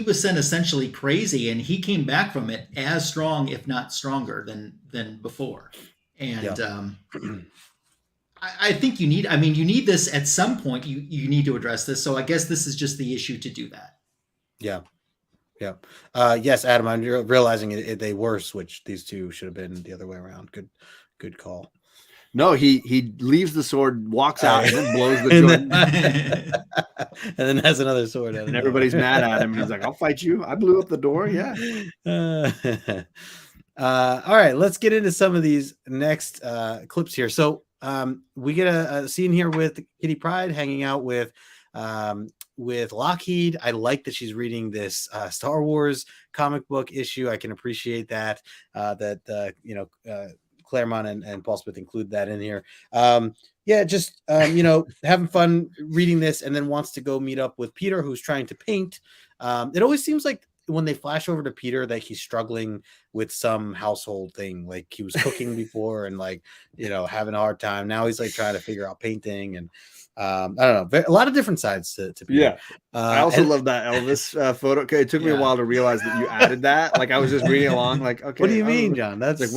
was sent essentially crazy, and he came back from it as strong, if not stronger than before. And I think you need this at some point. You need to address this. So I guess this is just the issue to do that. Yeah. Yes, Adam, I'm realizing they were switched. These two should have been the other way around. Good call. No, he leaves the sword, walks out, and then blows the door. And then has another sword. And everybody's mad at him. And he's like, I'll fight you. I blew up the door. Yeah. All right, let's get into some of these next clips here. So we get a scene here with Kitty Pryde hanging out with Lockheed. I like that she's reading this Star Wars comic book issue. I can appreciate that. Claremont and Paul Smith include that in here. Having fun reading this, and then wants to go meet up with Peter, who's trying to paint. It always seems like when they flash over to Peter that he's struggling with some household thing, like he was cooking before and having a hard time. Now he's like trying to figure out painting, and I don't know, a lot of different sides to Peter. Yeah. I also love that Elvis photo. Okay, it took me a while to realize that you added that. Like I was just reading along, like, okay, what do you mean, John? That's like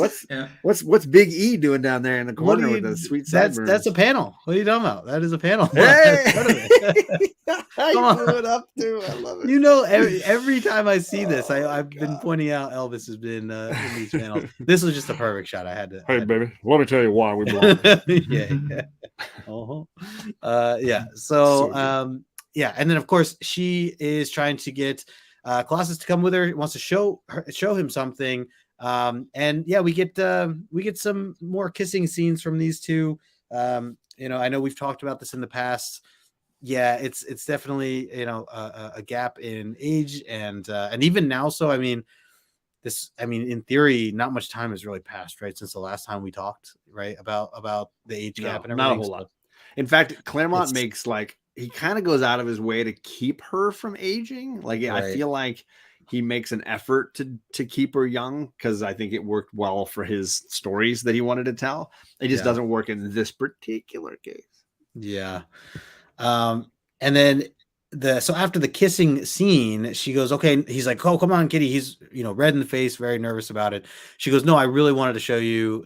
what's Big E doing down there in the corner with the sweet sideburns? That's a panel. What are you talking about? That is a panel. Hey! I blew it up too. I love it. Every time I see this, I've been pointing out Elvis has been in these panels. This was just a perfect shot. I had to. Hey, baby, let me tell you why we belong. So and then of course she is trying to get Colossus to come with her. Wants to show him something. We get some more kissing scenes from these two. I know we've talked about this in the past. Yeah, it's definitely a gap in age and even now. So in theory, not much time has really passed, right, since the last time we talked, right, about the age gap and everything. Not a whole lot. In fact, Claremont makes he kind of goes out of his way to keep her from aging. Right. I feel like he makes an effort to keep her young, because I think it worked well for his stories that he wanted to tell. It just doesn't work in this particular case. Yeah. And then so after the kissing scene, she goes, okay, he's like, oh, come on, Kitty. He's, red in the face, very nervous about it. She goes, no, I really wanted to show you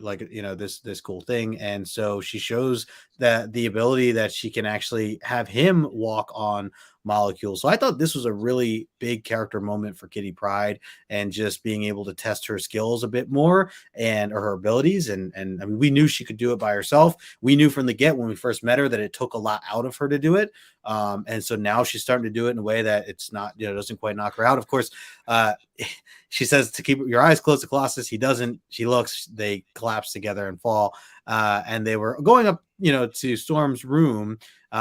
this cool thing. And so she shows the ability that she can actually have him walk on molecule. So I thought this was a really big character moment for Kitty Pryde, and just being able to test her skills a bit more or her abilities. And I mean, we knew she could do it by herself. We knew from the get when we first met her that it took a lot out of her to do it. And so now she's starting to do it in a way that it's not, doesn't quite knock her out. Of course, she says to keep your eyes closed to Colossus. He doesn't. She looks, they collapse together and fall. And they were going up, to Storm's room.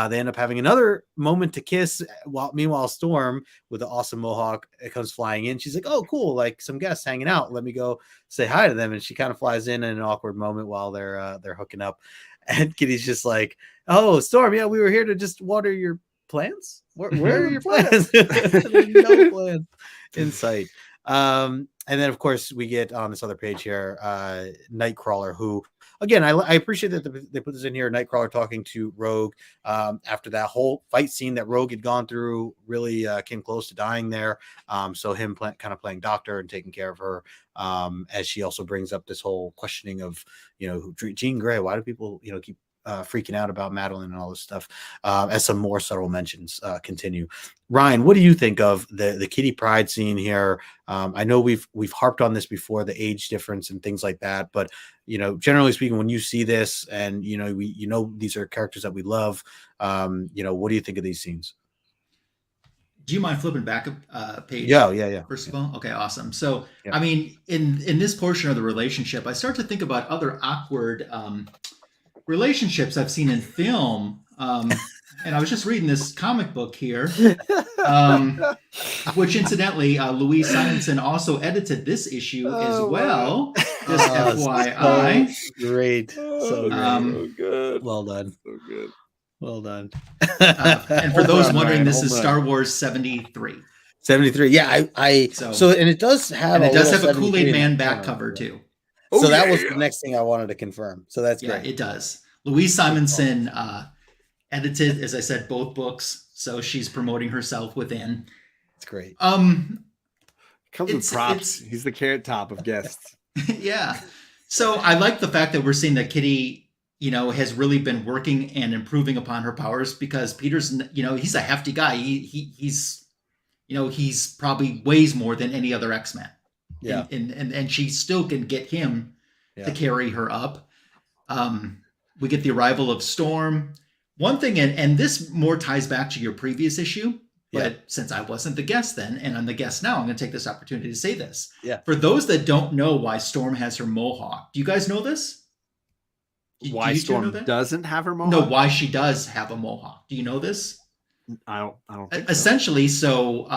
They end up having another moment to kiss. Meanwhile, Storm, with the awesome mohawk, comes flying in. She's like, "Oh, cool! Like some guests hanging out. Let me go say hi to them." And she kind of flies in an awkward moment while they're hooking up. And Kitty's just like, "Oh, Storm, yeah, we were here to just water your plants. Where are your plants? There's no plants in sight." And then, of course, we get on this other page here, Nightcrawler, who, again, I appreciate that they put this in here. Nightcrawler talking to Rogue after that whole fight scene that Rogue had gone through, really came close to dying there. So him kind of playing doctor and taking care of her, as she also brings up this whole questioning of, Jean Grey. Why do people, keep freaking out about Madeline and all this stuff, as some more subtle mentions continue. Ryan, what do you think of the Kitty Pryde scene here? I know we've harped on this before, the age difference and things like that, but generally speaking, when you see this and these are characters that we love, what do you think of these scenes? Do you mind flipping back a page? Yeah. First of all, okay, awesome. So, yeah. I mean, in this portion of the relationship, I start to think about other awkward relationships I've seen in film. And I was just reading this comic book here, which incidentally, Louise Simonson also edited this issue as well. Just FYI. So great. So good. Well done. So good. Well done. And for those wondering, this is Star Wars 73. 73. Yeah, so and it does have a Kool-Aid Man back cover too. So that was the next thing I wanted to confirm. So that's great. Yeah, it does. Louise Simonson edited, as I said, both books, so she's promoting herself within. It's great. Comes with props. He's the carrot top of guests. Yeah. So I like the fact that we're seeing that Kitty, has really been working and improving upon her powers, because Peter's, he's a hefty guy. He's probably weighs more than any other X-Men. Yeah. And she still can get him to carry her up. We get the arrival of Storm. One thing, and this more ties back to your previous issue, but since I wasn't the guest then, and I'm the guest now, I'm going to take this opportunity to say this. Yeah. For those that don't know why Storm has her mohawk, do you guys know this? Why Storm doesn't have her mohawk? No, why she does have a mohawk. Do you know this? I don't think Essentially, so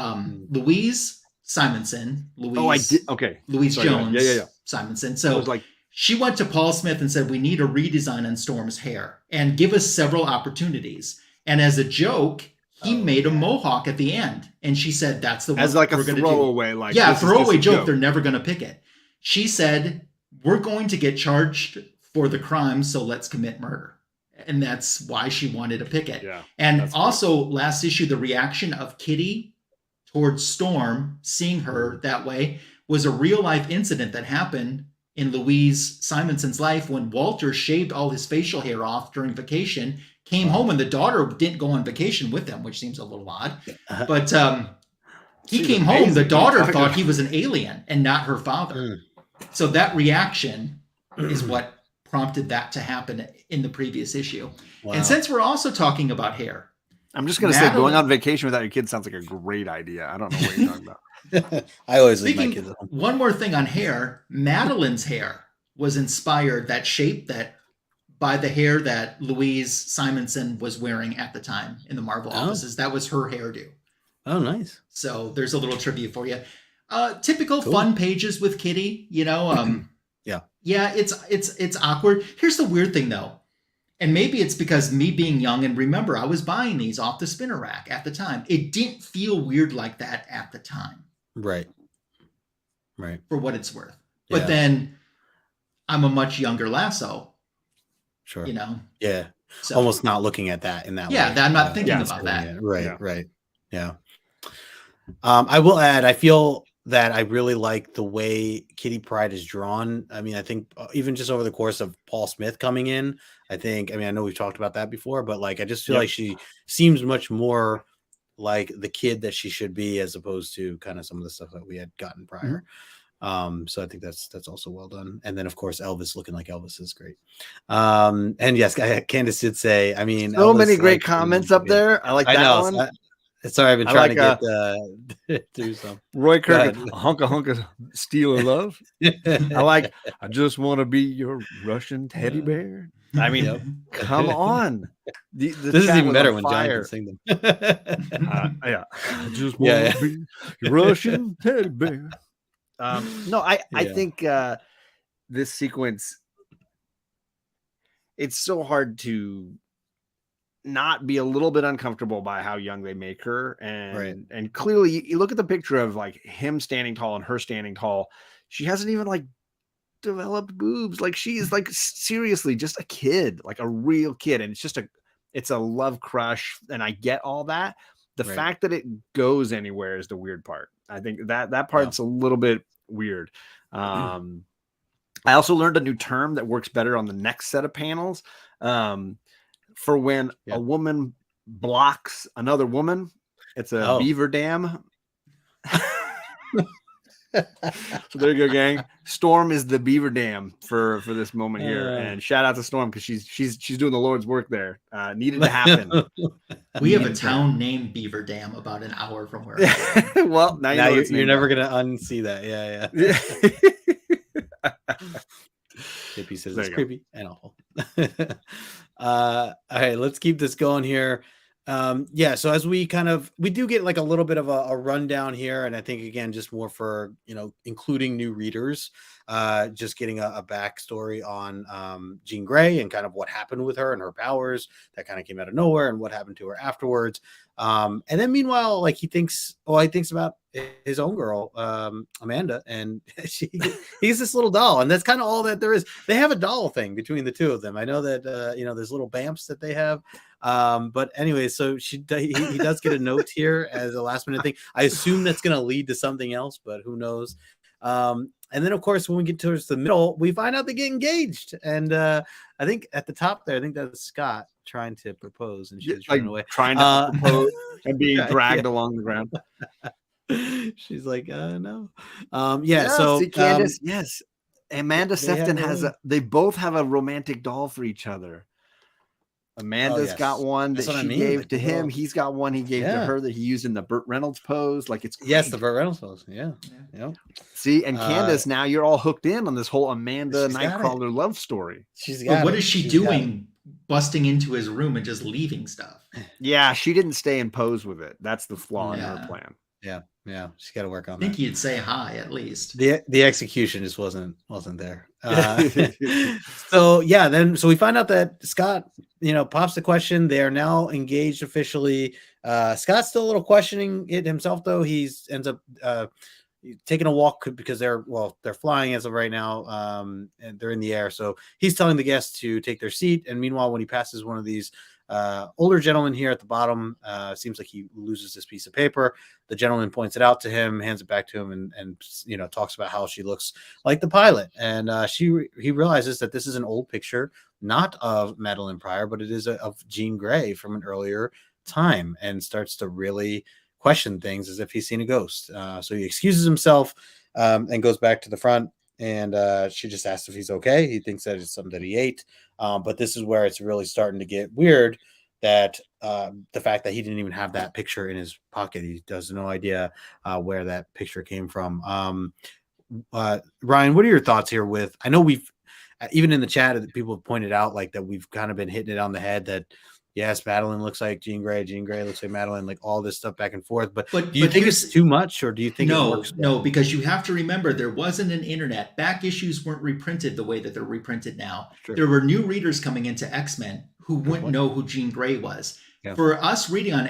Louise Simonson, Louise Jones, Simonson. So she went to Paul Smith and said, "We need a redesign on Storm's hair and give us several opportunities." And as a joke, he made a mohawk at the end. And she said, "That's the one as like a throwaway, like throwaway joke. They're never going to pick it." She said, "We're going to get charged for the crime, so let's commit murder." And that's why she wanted to pick it. Yeah, and also, last issue, the reaction of Kitty towards Storm, seeing her that way, was a real life incident that happened in Louise Simonson's life when Walter shaved all his facial hair off during vacation, came home, and the daughter didn't go on vacation with him, which seems a little odd. But he came home, the daughter thought he was an alien and not her father. So that reaction is what prompted that to happen in the previous issue. Wow. And since we're also talking about hair, I'm just going to say, going on vacation without your kids sounds like a great idea. I don't know what you're talking about. I always leave my kids at home. One more thing on hair. Madeline's hair was inspired, that shape, by the hair that Louise Simonson was wearing at the time in the Marvel offices. That was her hairdo. Oh, nice. So there's a little trivia for you. Typical fun pages with Kitty, Yeah, it's awkward. Here's the weird thing though. And maybe it's because me being young, and remember, I was buying these off the spinner rack at the time. It didn't feel weird like that at the time. Right. For what it's worth. But then I'm a much younger Lasso. Sure. Yeah. So, almost not looking at that in that way. Yeah, I'm not thinking about that. Right. Yeah. I will add, I feel that I really like the way Kitty Pryde is drawn. I mean, I think even just over the course of Paul Smith coming in, I know we've talked about that before, but I just feel like she seems much more like the kid that she should be, as opposed to kind of some of the stuff that we had gotten prior. So I think that's also well done. And then of course Elvis looking like Elvis is great. And yes, Candace did say, I mean, so Elvis, many great like, comments up there. I like I that know. one. Sorry, I've been I trying like, to get through some. Roy Go Kirk, ahead. a hunk of steel of love. I like, I just want to be your Russian teddy bear. I mean, Yep. come on. The This is chat even was better on when John fire. can sing them. Yeah, I just want to be your Russian teddy bear. No, I think this sequence, it's so hard to not be a little bit uncomfortable by how young they make her. And clearly you look at the picture of like him standing tall and her standing tall. She hasn't even like developed boobs. Like she is like seriously just a kid, like a real kid. And it's a love crush. And I get all that. The fact that it goes anywhere is the weird part. I think that part's a little bit weird. I also learned a new term that works better on the next set of panels. For when a woman blocks another woman, it's a beaver dam. So there you go, gang. Storm is the beaver dam for this moment here, and shout out to Storm because she's doing the Lord's work there. Needed to happen. We have a town named Beaver Dam about an hour from where. Well, now you're never gonna unsee that. Yeah. Hippie says it's creepy and awful. All right, let's keep this going here. So as we do get like a little bit of a rundown here, and I think again just more for including new readers, just getting a backstory on Jean Grey and kind of what happened with her and her powers that kind of came out of nowhere and what happened to her afterwards. And then meanwhile, like he thinks about his own girl, Amanda, and he's this little doll, and that's kind of all that there is. They have a doll thing between the two of them. I know that there's little bamps that they have. But anyway, so he does get a note here as a last minute thing. I assume that's going to lead to something else, but who knows? And then of course, when we get towards the middle, we find out they get engaged. And I think at the top there, I think that's Scott trying to propose, and she's running away, trying to propose and being dragged along the ground. She's like, no. So see, Candace, yes, Amanda Sefton they both have a romantic doll for each other. Amanda's got one that she gave to him. He's got one he gave to her that he used in the Burt Reynolds pose. Like it's great. The Burt Reynolds pose. Yeah. See, and Candace, now you're all hooked in on this whole Amanda Nightcrawler love story. What is she doing? Busting into his room and just leaving stuff. Yeah, she didn't stay in pose with it. That's the flaw in her plan. Yeah, she's got to work on that. I think you'd say hi at least. The execution just wasn't there. So we find out that Scott, pops the question. They are now engaged officially. Scott's still a little questioning it himself, though. He ends up taking a walk because they're flying as of right now, and they're in the air. So he's telling the guests to take their seat. And meanwhile, when he passes one of these older gentlemen here at the bottom, seems like he loses this piece of paper. The gentleman points it out to him, hands it back to him, and talks about how she looks like the pilot. And he realizes that this is an old picture, not of Madeline Pryor, but it is of Jean Grey from an earlier time, and starts to really question things as if he's seen a ghost. So he excuses himself and goes back to the front. And she just asks if he's okay. He thinks that it's something that he ate. But this is where it's really starting to get weird, that the fact that he didn't even have that picture in his pocket. He has no idea where that picture came from. Ryan, what are your thoughts here with, I know we've, even in the chat, people have pointed out like that we've kind of been hitting it on the head that, yes, Madeline looks like Jean Grey looks like Madeline, like all this stuff back and forth. But do you think it's too much, or do you think it works? No, because you have to remember there wasn't an internet. Back issues weren't reprinted the way that they're reprinted now. Sure. There were new readers coming into X-Men who wouldn't know who Jean Grey was. Yeah. For us reading on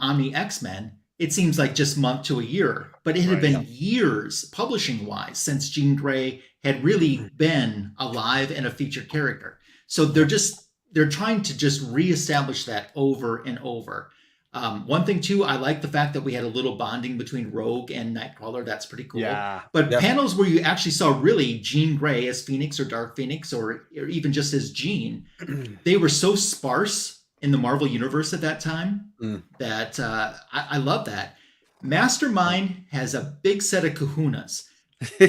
Omni X-Men, it seems like just month to a year, but it had been years publishing-wise since Jean Grey had really been alive and a featured character. So they're trying to just reestablish that over and over. One thing too, I like the fact that we had a little bonding between Rogue and Nightcrawler. That's pretty cool. Yeah. But panels where you actually saw really Jean Grey as Phoenix or Dark Phoenix, or even just as Jean, they were so sparse in the Marvel Universe at that time. That I love that. Mastermind has a big set of kahunas.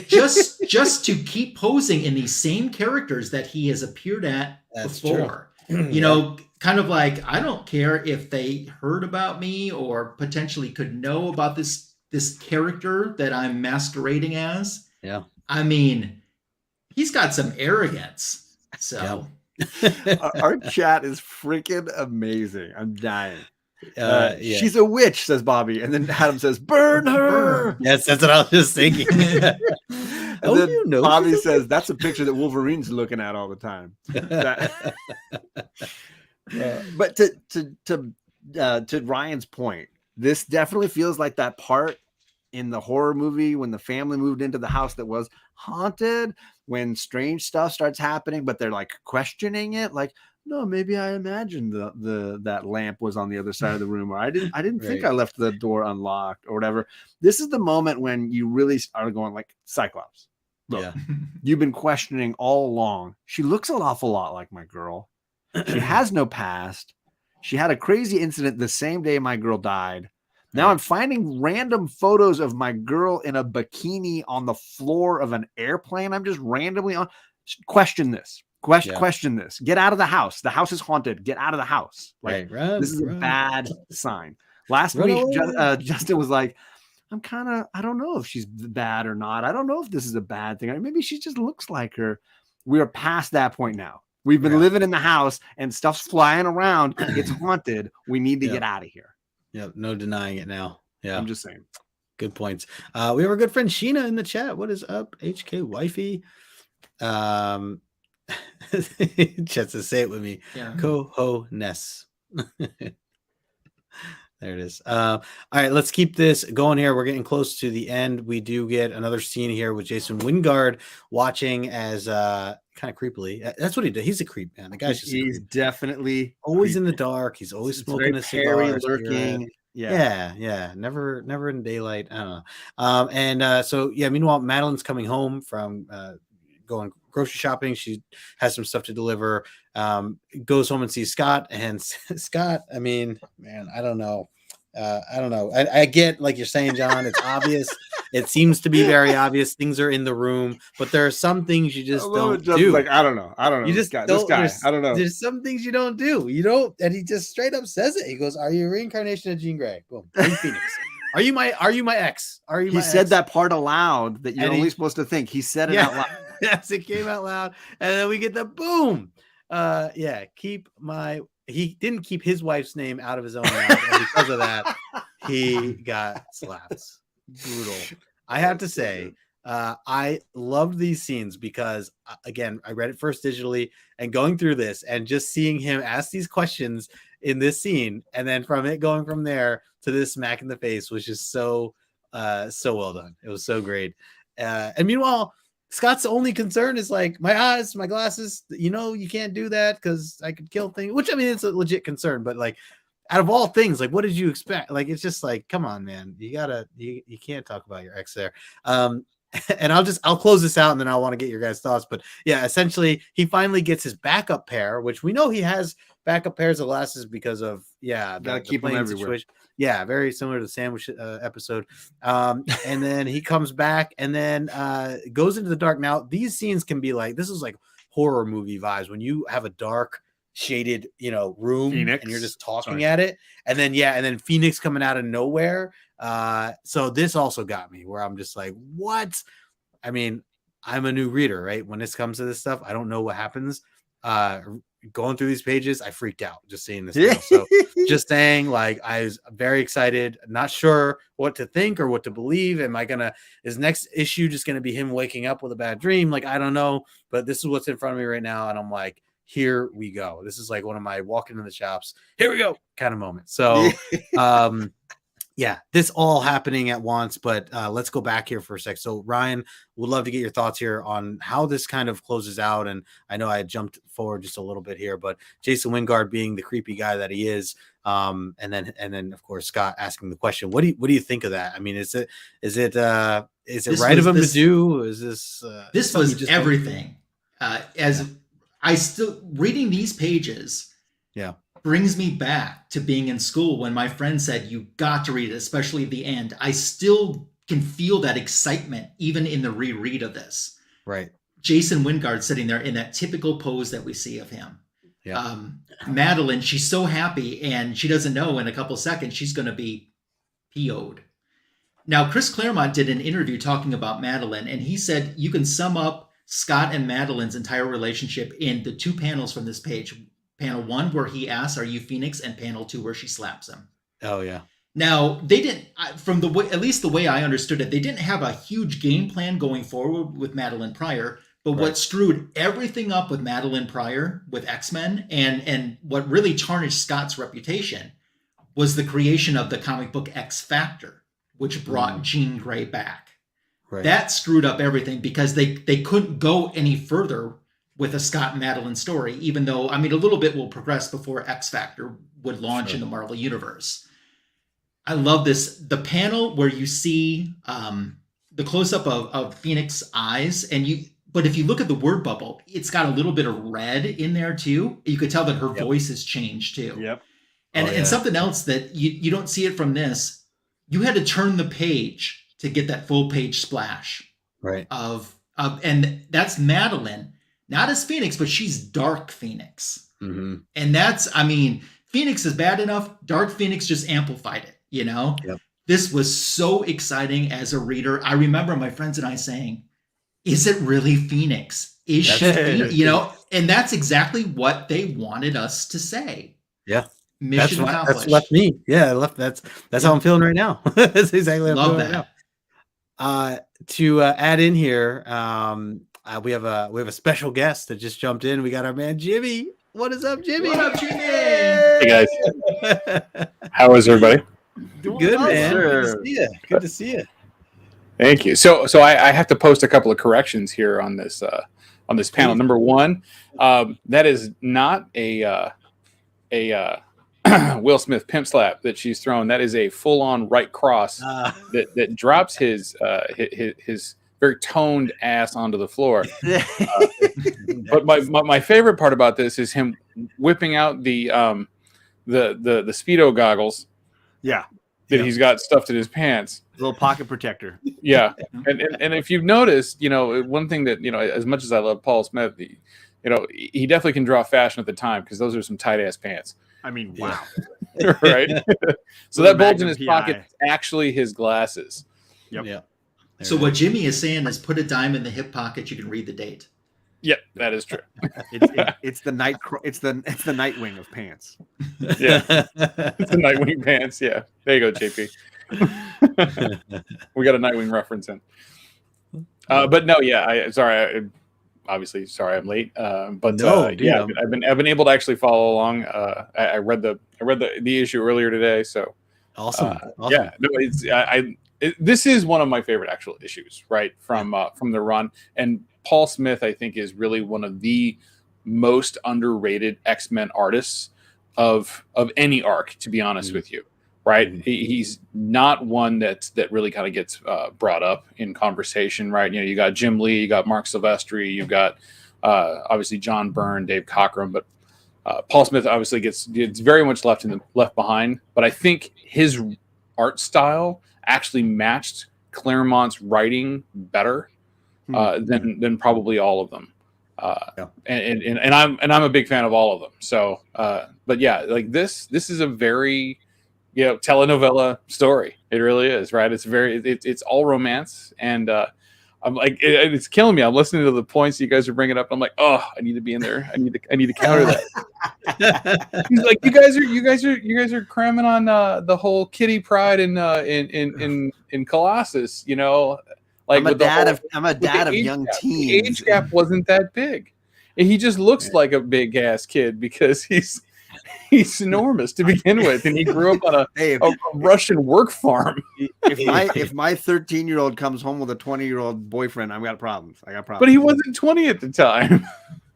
just to keep posing in these same characters that he has appeared at before. You know, kind of like, I don't care if they heard about me or potentially could know about this character that I'm masquerading as. Yeah. I mean, he's got some arrogance. So our chat is freaking amazing. I'm dying. Yeah. She's a witch, says Bobby, and then Adam says, "Burn her." Yes, that's what I was just thinking. And then you know, Bobby says, "That's a picture that Wolverine's looking at all the time." But to Ryan's point, this definitely feels like that part in the horror movie when the family moved into the house that was haunted, when strange stuff starts happening, but they're like questioning it, like, no, maybe I imagined that lamp was on the other side of the room, or I didn't think I left the door unlocked or whatever. This is the moment when you really are going like, Cyclops, look, you've been questioning all along. She looks an awful lot like my girl. She has no past. She had a crazy incident the same day my girl died. Now I'm finding random photos of my girl in a bikini on the floor of an airplane. I'm just randomly on. Question this. Question this. Get out of the house. The house is haunted. Get out of the house. Like, this is a bad sign. Last week, Justin was like, I don't know if she's bad or not. I don't know if this is a bad thing. Maybe she just looks like her. We are past that point now. We've been living in the house and stuff's flying around. It's haunted. We need to get out of here. Yep. No denying it now. Yeah. I'm just saying. Good points. We have our good friend Sheena in the chat. What is up? HK Wifey. Chet says, say it with me. Coho-ness. There it is. All right, let's keep this going here. We're getting close to the end. We do get another scene here with Jason Wingard watching as kind of creepily. That's what he did. He's a creep, man. The guy's just he's definitely always creepy. in the dark. He's always smoking a cigar, lurking. Yeah. Never in daylight. I don't know. So meanwhile, Madeline's coming home from going grocery shopping. She has some stuff to deliver. Goes home and sees Scott, and Scott, I mean, man, I don't know. I get, like you're saying, John, it's obvious. It seems to be very obvious. Things are in the room, but there are some things you just don't do. Like, I don't know. You just this guy. I don't know. There's some things you don't do. You don't, and he just straight up says it. He goes, "Are you a reincarnation of Jean Grey? Boom. Are you Phoenix? Are you my ex? Are you?" He said that part aloud that you're only supposed to think. He said it out loud. Yes, it came out loud, and then we get the boom. He didn't keep his wife's name out of his own mouth, and because of that, he got slapped. Brutal. I have to say, I loved these scenes because, again, I read it first digitally, and going through this and just seeing him ask these questions in this scene, and then from it going from there to this smack in the face was just so well done. It was so great. And meanwhile, Scott's only concern is like, my eyes, my glasses, you can't do that because I could kill things, which, I mean, it's a legit concern, but like, out of all things, like, what did you expect? Like, it's just like, come on, man, you can't talk about your ex there. And I'll close this out and then I want to get your guys' thoughts, but yeah, essentially he finally gets his backup pair, which we know he has backup pairs of glasses because of, gotta keep them everywhere. Situation. Yeah, very similar to the sandwich episode. And then he comes back and then goes into the dark. Now, these scenes can be like, this is like horror movie vibes when you have a dark shaded, room Phoenix. And you're just talking at it. And then Phoenix coming out of nowhere. So this also got me where I'm just like, what? I mean, I'm a new reader, right? When this comes to this stuff, I don't know what happens. Going through these pages, I freaked out just seeing this. Now. So just saying, like, I was very excited, not sure what to think or what to believe. Is next issue just going to be him waking up with a bad dream? Like, I don't know, but this is what's in front of me right now. And I'm like, here we go. This is like one of my walking in the shops, here we go kind of moment. So, this all happening at once, but let's go back here for a sec. So Ryan, would love to get your thoughts here on how this kind of closes out. And I know I jumped forward just a little bit here, but Jason Wingard being the creepy guy that he is. And then of course, Scott asking the question, what do you think of that? I mean, is it right of him to do? Is this was everything. As I still reading these pages. Yeah. brings me back to being in school when my friend said, you got to read it, especially the end. I still can feel that excitement even in the reread of this. Right. Jason Wingard sitting there in that typical pose that we see of him. Yeah. Madeline, she's so happy, and she doesn't know in a couple seconds she's going to be PO'd. Now, Chris Claremont did an interview talking about Madeline, and he said you can sum up Scott and Madeline's entire relationship in the 2 panels from this page. Panel 1, where he asks, "Are you Phoenix?" and panel 2, where she slaps him. Oh, yeah. Now, they didn't, from the way, at least the way I understood it, they didn't have a huge game plan going forward with Madeline Pryor. But what screwed everything up with Madeline Pryor, with X-Men, and what really tarnished Scott's reputation was the creation of the comic book X Factor, which brought Jean Grey back. Right. That screwed up everything because they couldn't go any further with a Scott and Madeline story, even though, I mean, a little bit will progress before X Factor would launch in the Marvel Universe. I love this. The panel where you see the close-up of Phoenix's eyes, but if you look at the word bubble, it's got a little bit of red in there too. You could tell that her voice has changed too. Yep. And something else that you don't see it from this, you had to turn the page to get that full page splash. Right. And that's Madeline, not as Phoenix, but she's Dark Phoenix. Mm-hmm. And that's, I mean, Phoenix is bad enough. Dark Phoenix just amplified it, you know? Yep. This was so exciting as a reader. I remember my friends and I saying, is it really Phoenix? Is she Phoenix? You know, and that's exactly what they wanted us to say. Yeah. Mission accomplished. That's left me. Yeah, that's how I'm feeling right now. That's exactly how I'm feeling right now. To add in here, we have a special guest that just jumped in. We got our man Jimmy. What is up, Jimmy? What up, Jimmy? Hey guys. How is everybody? Good, well, man. sir. Good to see you. Good to see you. Thank you. So I have to post a couple of corrections here on this panel. Number one, that is not a Will Smith pimp slap that she's thrown. That is a full-on right cross that drops his very toned ass onto the floor. But my favorite part about this is him whipping out the Speedo goggles. Yeah. That he's got stuffed in his pants. Little pocket protector. Yeah. And if you've noticed, you know, one thing that, you know, as much as I love Paul Smith, you know, he definitely can draw fashion at the time because those are some tight ass pants. I mean, wow. Right. So that bulge in his pocket is actually his glasses. Yep. Yeah. So what Jimmy is saying is put a dime in the hip pocket. You can read the date. Yep, that is true. It's the Nightwing of pants. Yeah, it's the Nightwing pants. Yeah, there you go, JP. We got a Nightwing reference in. But no, yeah. Obviously, sorry I'm late. But no, dude, yeah, I've been able to actually follow along. I read the issue earlier today. So awesome. Yeah, no, this is one of my favorite actual issues, right, from the run. And Paul Smith, I think, is really one of the most underrated X-Men artists of any arc, to be honest with you, right? He's not one that really kind of gets brought up in conversation, right? You know, you got Jim Lee, you got Mark Silvestri, you've got obviously John Byrne, Dave Cockrum, but Paul Smith obviously gets very much left behind. But I think his art style actually matched Claremont's writing better than probably all of them. And I'm a big fan of all of them. So, but yeah, like this is a very, you know, telenovela story. It really is, right? It's all romance, and I'm like, it's killing me. I'm listening to the points you guys are bringing up. I'm like, oh, I need to be in there. I need to counter that. He's like, you guys are cramming on the whole Kitty Pryde in Colossus, you know. Like I'm a dad of young teens. The age gap wasn't that big. And he just looks like a big ass kid because he's enormous to begin with, and he grew up on a Russian work farm. If my 13-year-old comes home with a 20-year-old boyfriend, I got problems. But he wasn't 20 at the time.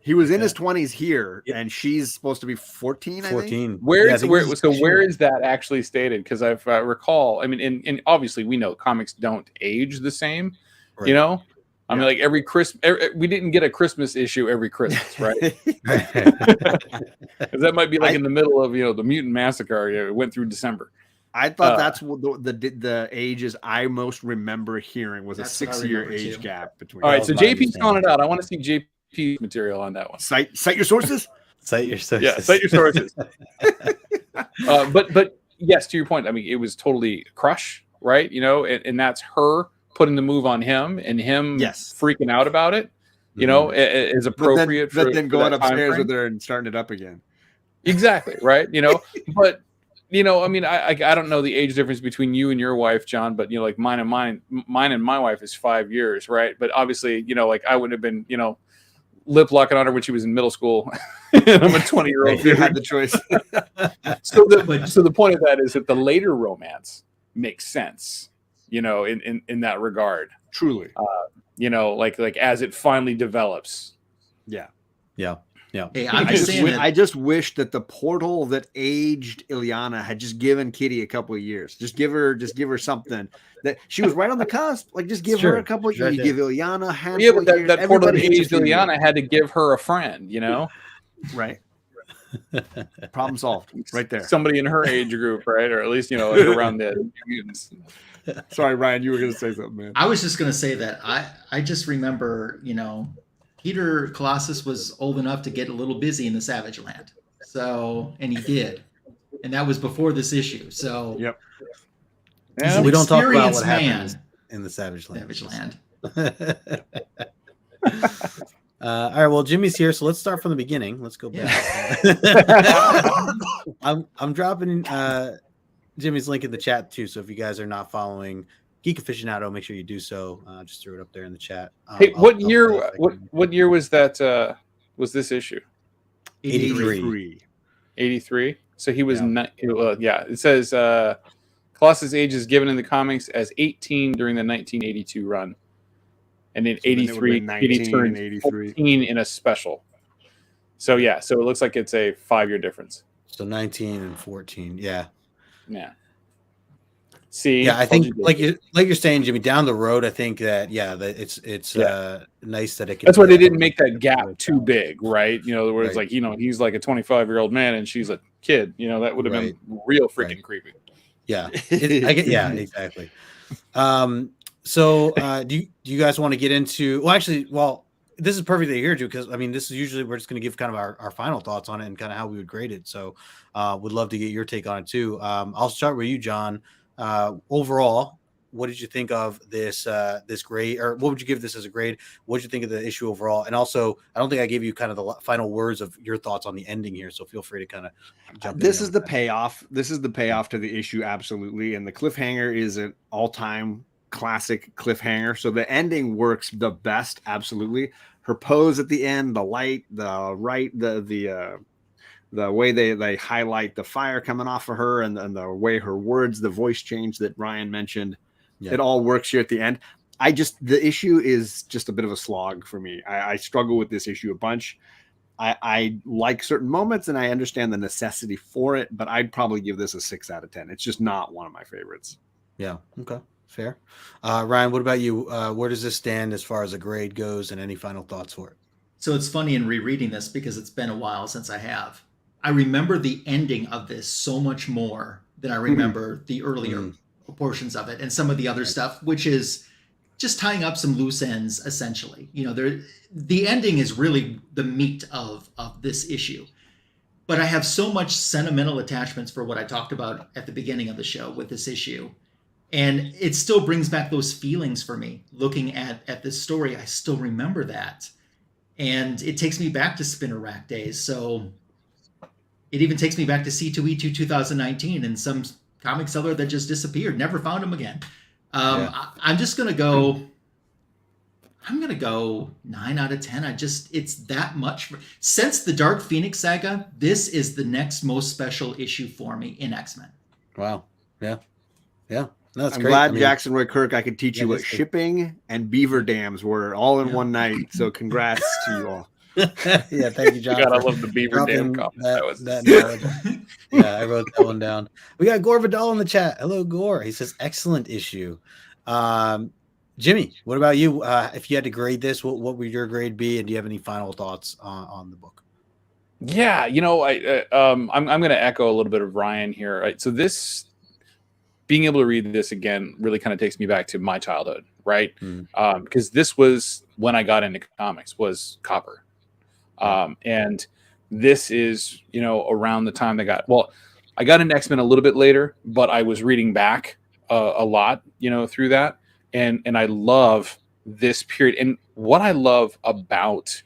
He was in his 20s here, and she's supposed to be 14. 14. Where is that actually stated? Because if I recall, I mean, and obviously we know comics don't age the same, you know. I mean, like every Christmas, we didn't get a Christmas issue every Christmas, right? 'Cause that might be like in the middle of the Mutant Massacre. It went through December. I thought that's what the ages I most remember hearing was a 6-year age too. gap between. All right, so my JP's calling it understanding. out. I want to see JP material on that one. Cite your sources. Cite your sources. Yeah, cite your sources. But yes, to your point, I mean, it was totally a crush, right? And that's her putting the move on him and him freaking out about it. Is appropriate. But then going that time upstairs frame. with her and starting it up again. Exactly right. But I mean, I don't know the age difference between you and your wife, John, but like mine and my wife is 5 years, right? But obviously, like I would have been, lip locking on her when she was in middle school. I'm a 20-year-old. You had the choice. So the point of that is that the later romance makes sense, in that regard. Truly. Like as it finally develops. Yeah. Hey, I'm just saying I just wish that the portal that aged Ileana had just given Kitty a couple of years. Just give her something that she was right on the cusp. Like just give her a couple of years. You give Ileana a handful Yeah, but of years. that portal that Everybody aged Ileana had to give her a friend, Right. Problem solved right there. Somebody in her age group, right? Or at least, like around the mutants. Sorry, Ryan, you were going to say something, man. I was just going to say that I just remember, Peter Colossus was old enough to get a little busy in the Savage Land. So, and he did. And that was before this issue. So, yep. Yeah, we don't talk about what man happens in the Savage Land. Savage Land. All right, well, Jimmy's here, so let's start from the beginning. Let's go back. I'm dropping Jimmy's link in the chat too, so if you guys are not following Geek Aficionado, make sure you do so. Just threw it up there in the chat. Hey, what year was that? Was this issue? 83. 83. So he was it says Colossus' age is given in the comics as 18 during the 1982 run. And in 83, he turned 14 in a special. So it looks like it's a 5-year difference. So 19 and 14, yeah. See, I think like you're saying, Jimmy, down the road, I think that it's nice that it can. That's why they didn't make that gap too big, right? Where it's like he's like a 25-year-old man and she's a kid. That would have been real freaking creepy. Yeah, exactly. So do you guys want to get into? Well, this is perfectly here, because I mean, this is usually we're just going to give kind of our final thoughts on it and kind of how we would grade it. So, would love to get your take on it too. I'll start with you, John. Overall, what did you think of this grade, or what would you give this as a grade? What did you think of the issue overall? And also, I don't think I gave you kind of the final words of your thoughts on the ending here, so feel free to kind of jump. This is the payoff. This is the payoff to the issue, absolutely, and the cliffhanger is an all-time classic cliffhanger. So the ending works the best, absolutely. Her pose at the end, the light, the way they highlight the fire coming off of her, and the way her words, the voice change that Ryan mentioned, it all works here at the end. The issue is just a bit of a slog for me. I struggle with this issue a bunch. I like certain moments and I understand the necessity for it, but I'd probably give this a 6 out of 10. It's just not one of my favorites. Yeah. Okay. Fair. Ryan, what about you? Where does this stand as far as a grade goes, and any final thoughts for it? So it's funny in rereading this because it's been a while since I have. I remember the ending of this so much more than I remember the earlier portions of it and some of the other stuff, which is just tying up some loose ends, essentially. The ending is really the meat of this issue. But I have so much sentimental attachments for what I talked about at the beginning of the show with this issue. And it still brings back those feelings for me. Looking at this story, I still remember that. And it takes me back to Spinner Rack days. So it even takes me back to C2E2 2019 and some comic seller that just disappeared. Never found him again. I'm just going to go... I'm going to go 9 out of 10. It's that much. Since the Dark Phoenix saga, this is the next most special issue for me in X-Men. Wow. Yeah. No, that's I'm great. glad, Jackson Roy Kirk, I could teach you what shipping and beaver dams were all in one night. So congrats to you all. Yeah, thank you, John. God, I love the beaver dam comment. Yeah, I wrote that one down. We got Gore Vidal in the chat. Hello, Gore. He says, excellent issue. Jimmy, what about you? If you had to grade this, what would your grade be? And do you have any final thoughts on the book? Yeah, I'm going to echo a little bit of Ryan here. Right? So this, being able to read this again really kind of takes me back to my childhood, right? Because this was when I got into comics, was Copper. And this is, around the time I got into X-Men a little bit later, but I was reading back a lot, through that. And I love this period. And what I love about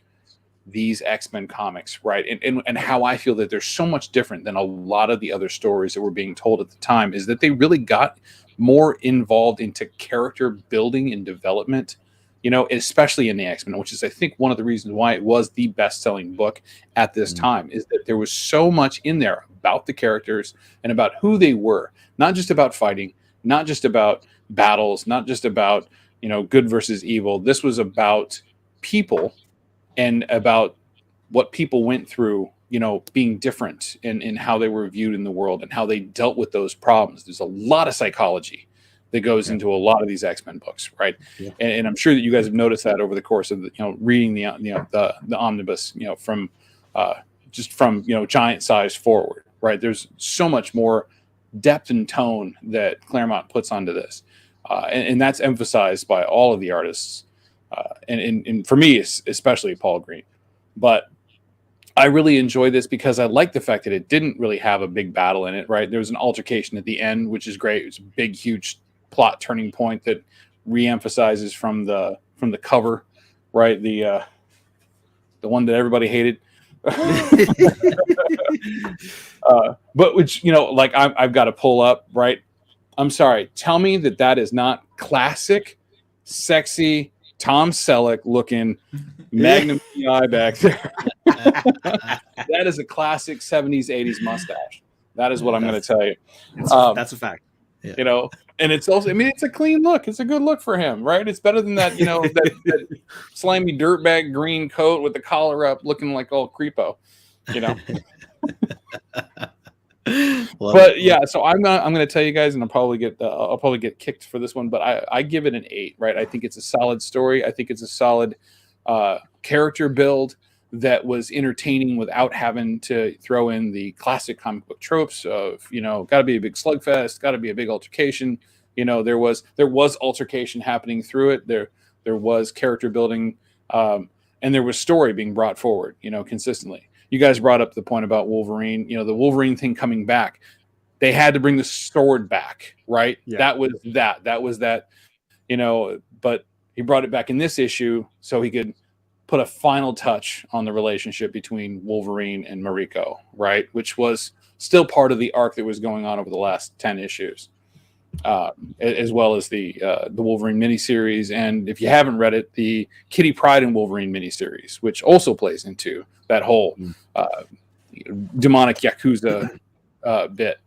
these X-Men comics, right? And how I feel that they're so much different than a lot of the other stories that were being told at the time is that they really got more involved into character building and development, especially in the X-Men, which is, I think, one of the reasons why it was the best-selling book at this time, is that there was so much in there about the characters and about who they were, not just about fighting, not just about battles, not just about, good versus evil. This was about people and about what people went through, being different in how they were viewed in the world and how they dealt with those problems. There's a lot of psychology that goes into a lot of these X-Men books, right? Yeah. And I'm sure that you guys have noticed that over the course of reading the omnibus, from giant size forward, right? There's so much more depth and tone that Claremont puts onto this, and that's emphasized by all of the artists. And for me, especially Paul Green. But I really enjoy this because I like the fact that it didn't really have a big battle in it, right? There was an altercation at the end, which is great. It's a big, huge plot turning point that reemphasizes from the cover, right? The one that everybody hated. But which, I've got to pull up, right? I'm sorry. Tell me that is not classic, sexy, Tom Selleck looking Magnum PI back there. That is a classic 70s, 80s mustache. That is what I'm going to tell you. That's a fact. Yeah. And it's also, it's a clean look. It's a good look for him, right? It's better than that, that slimy dirtbag green coat with the collar up looking like old creepo, But yeah, so I'm gonna tell you guys, and I'll probably get kicked for this one, but I give it an 8, right? I think it's a solid story. I think it's a solid character build that was entertaining without having to throw in the classic comic book tropes of got to be a big slugfest, got to be a big altercation. There was altercation happening through it. There was character building, and there was story being brought forward, consistently. You guys brought up the point about Wolverine, the Wolverine thing coming back. They had to bring the sword back, right? Yeah. That was that, but he brought it back in this issue so he could put a final touch on the relationship between Wolverine and Mariko, right? Which was still part of the arc that was going on over the last 10 issues, as well as the Wolverine miniseries. And if you haven't read it, the Kitty Pryde and Wolverine miniseries, which also plays into that whole demonic Yakuza bit.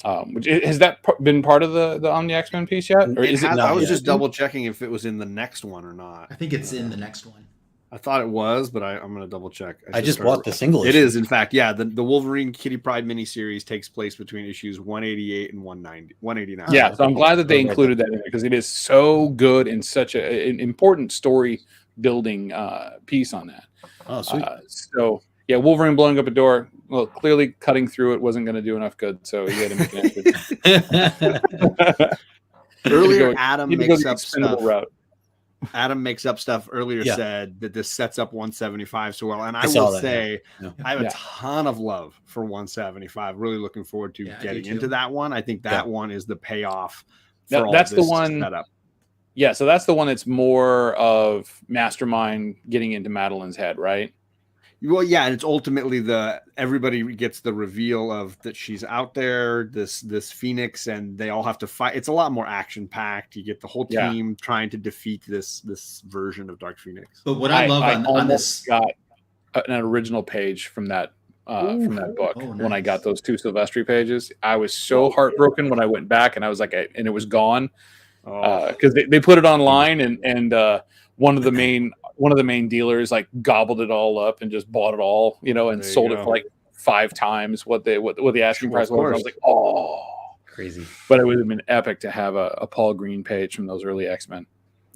Has that been part of the Omni X-Men piece yet? Or is it not? I was just double checking if it was in the next one or not. I think it's in the next one. I thought it was, but I'm going to double check. I just bought the single issue. It is, in fact, yeah. The Wolverine Kitty Pryde miniseries takes place between issues 188 and 189. Yeah, so I'm glad that they included that in there because it is so good and such an important story building piece on that. Oh, sweet. So yeah, Wolverine blowing up a door. Well, clearly cutting through it wasn't going to do enough good, so he had to make an effort. Earlier, Adam makes up stuff. Route. Adam makes up stuff earlier, said that this sets up 175 so well. And I will say, I have a ton of love for 175. Really looking forward to getting into that one. I think that one is the payoff for all that's this the one setup. Yeah, so that's the one that's more of Mastermind getting into Madeline's head, right? Well, yeah, and it's ultimately everybody gets the reveal of that she's out there, this Phoenix, and they all have to fight. It's a lot more action packed. You get the whole team trying to defeat this version of Dark Phoenix. But what I love on this got an original page from that book when I got those 2 Silvestri pages. I was so heartbroken when I went back and I was like, and it was gone because they put it online and one of the main dealers like gobbled it all up and just bought it all, and sold it for like 5 times what the asking price was. I was like, oh, crazy. But it would have been epic to have a Paul Green page from those early X-Men.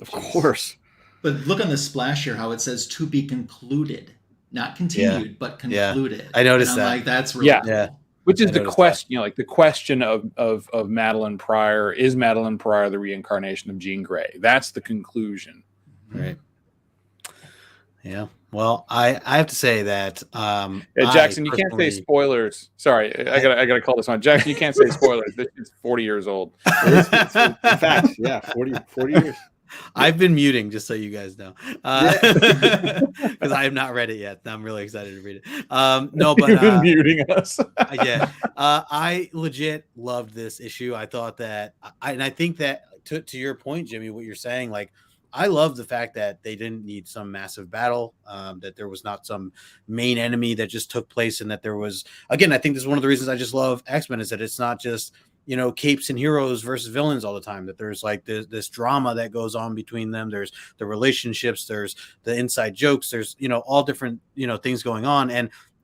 Of course. But look on the splash here, how it says "to be concluded," not continued, but concluded. I noticed and I'm that. like, that's really cool. Yeah. Which is I the noticed question, like the question of Madeline Pryor. Is Madeline Pryor the reincarnation of Jean Grey? That's the conclusion. Right. Yeah. Well, I have to say that Jackson, you can't say spoilers. Sorry, I gotta call this on. Jackson, you can't say spoilers. This is 40 years old. It's in fact, yeah, 40 years. I've been muting, just so you guys know, because I have not read it yet. I'm really excited to read it. No, but you've been muting us. Yeah, I legit loved this issue. I thought that, and I think that to your point, Jimmy, what you're saying, like, I love the fact that they didn't need some massive battle, that there was not some main enemy that just took place, and that there was, again, I think this is one of the reasons I just love X-Men, is that it's not just, you know, capes and heroes versus villains all the time, that there's like this drama that goes on between them. There's the relationships, there's the inside jokes, there's, you know, all different, you know, things going on.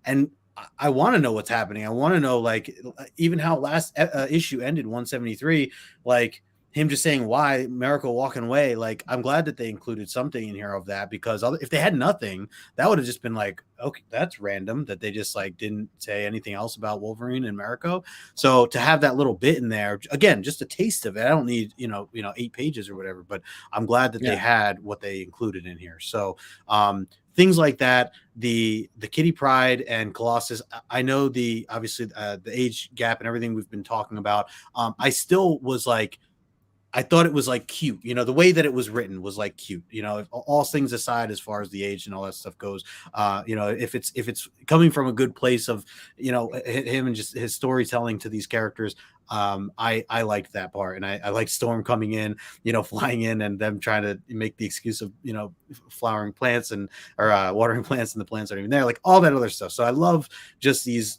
And I want to know what's happening. I want to know, like, even how last issue ended, 173, like, him just saying why, Miracle walking away. Like, I'm glad that they included something in here of that, because if they had nothing, that would have just been like, okay, that's random that they just like didn't say anything else about Wolverine and Miracle. So to have that little bit in there, again, just a taste of it. I don't need, you know, 8 pages or whatever, but I'm glad that they had what they included in here. So, things like that, the Kitty Pryde and Colossus. I know obviously the age gap and everything we've been talking about. I still was like, I thought it was like cute, you know, the way that it was written was like cute, you know, all things aside, as far as the age and all that stuff goes, you know, if it's coming from a good place of, you know, him and just his storytelling to these characters, I liked that part. And I like Storm coming in, you know, flying in, and them trying to make the excuse of, you know, flowering plants or watering plants, and the plants aren't even there, like all that other stuff. So I love just these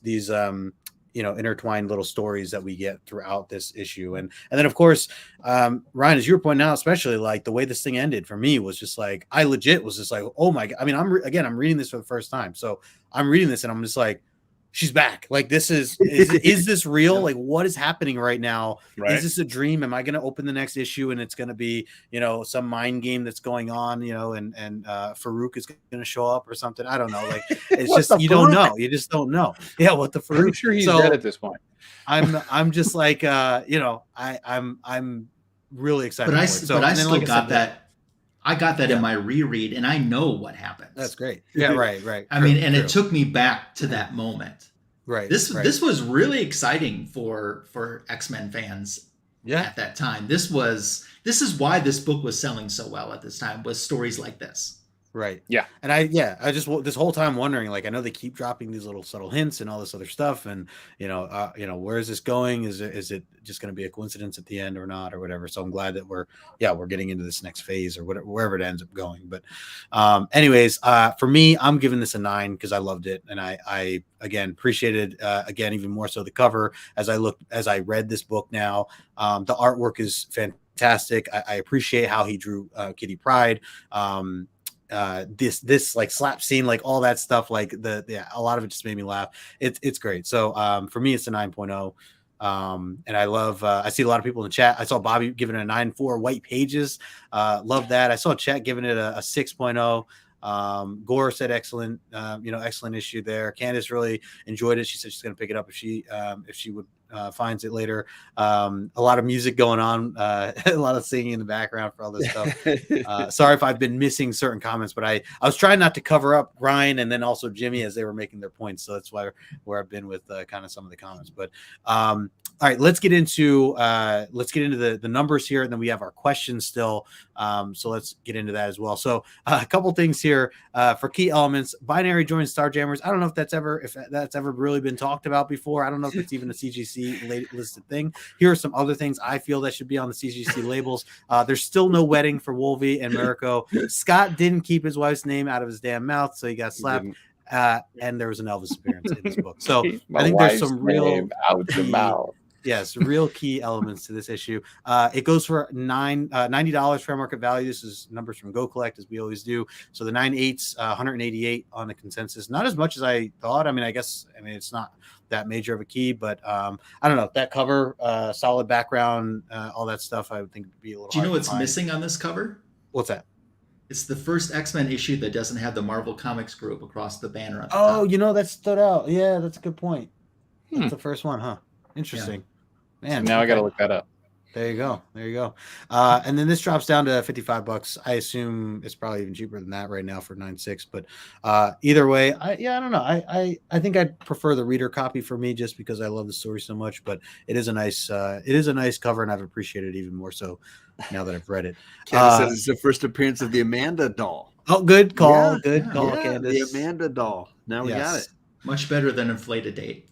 you know, intertwined little stories that we get throughout this issue. And then of course, Ryan, as you were pointing out, especially like the way this thing ended for me was just like, I legit was just like, oh my God. I mean, I'm reading this for the first time. So I'm reading this and I'm just like, she's back. Like, this is this real? Like, what is happening right now? Right. Is this a dream? Am I going to open the next issue and it's going to be, you know, some mind game that's going on, you know, and Farouk is going to show up or something? I don't know. Like, it's just, you don't know. You just don't know. Yeah. What the Farouk? I'm sure he's dead at this point. I'm just like, you know, I'm really excited. But I then, still got that. I got that in my reread, and I know what happens. That's great. Yeah, right. I mean, and it took me back to that moment. Right. This was really exciting for X-Men fans. Yeah. At that time, this is why this book was selling so well at this time, was stories like this. Right. Yeah. And I just this whole time wondering, like, I know they keep dropping these little subtle hints and all this other stuff, and you know, where is this going? Is it just going to be a coincidence at the end or not, or whatever? So I'm glad that we're getting into this next phase, or whatever, wherever it ends up going. But anyways, for me, I'm giving this a 9 because I loved it, and I again appreciated again even more so the cover as I read this book now. The artwork is fantastic. I appreciate how he drew Kitty Pryde. This like slap scene, like all that stuff, like a lot of it just made me laugh. It's great. So for me, it's a 9.0. And I love, I see a lot of people in the chat. I saw Bobby giving it a 9.4 white pages. Love that. I saw Chet giving it a 6.0. Gore said excellent, excellent issue there. Candace really enjoyed it. She said she's going to pick it up if she would finds it later. A lot of music going on, a lot of singing in the background for all this stuff. Sorry if I've been missing certain comments, but I was trying not to cover up Ryan and then also Jimmy as they were making their points. So that's where I've been with kind of some of the comments. But all right, let's get into the numbers here, and then we have our questions still. So let's get into that as well. So a couple things here for key elements. Binary joins Starjammers. I don't know if that's ever really been talked about before. I don't know if it's even a CGC listed thing. Here are some other things I feel that should be on the CGC labels. There's still no wedding for Wolvie and Miracle. Scott didn't keep his wife's name out of his damn mouth, so he got slapped. And there was an Elvis appearance in this book. So I think there's some real out the mouth. Yes, real key elements to this issue. It goes for $90 fair market value. This is numbers from Go Collect, as we always do. So the 9/8, 188 on the consensus. Not as much as I thought. I mean, it's not that major of a key, but I don't know. That cover, solid background, all that stuff, I would think would be a little. Do you know hard what's to find. missing on this cover? What's that? It's the first X-Men issue that doesn't have the Marvel Comics group across the banner at the Oh, top. you know, that stood out. Yeah, that's a good point. That's the first one, huh? Interesting. Man, Now I got to look that up. There you go. There you go. And then this drops down to $55. I assume it's probably even cheaper than that right now for 9.6. But either way, I don't know. I think I'd prefer the reader copy for me just because I love the story so much. But it is a nice cover, and I've appreciated it even more so now that I've read it. Candace says it's the first appearance of the Amanda doll. Oh, good call. Yeah, good call, yeah, Candace. the Amanda doll. Now we got it. Much better than Inflated Date.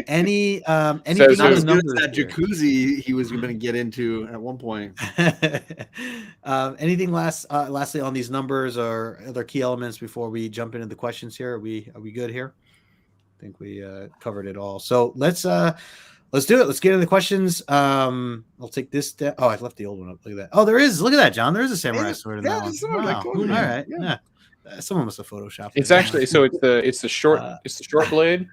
Anything Not on as the good as numbers that here? jacuzzi he was going to get into at one point. Anything lastly on these numbers or other key elements before we jump into the questions here? Are we good here? I think we covered it all. So let's do it. Let's get into the questions. I'll take this down. Oh, I left the old one up. Look at that. Oh, there is. Look at that, John. There is a samurai sword in that one. Wow. All right. Yeah. Someone must have photoshopped it. It's actually it's the short blade.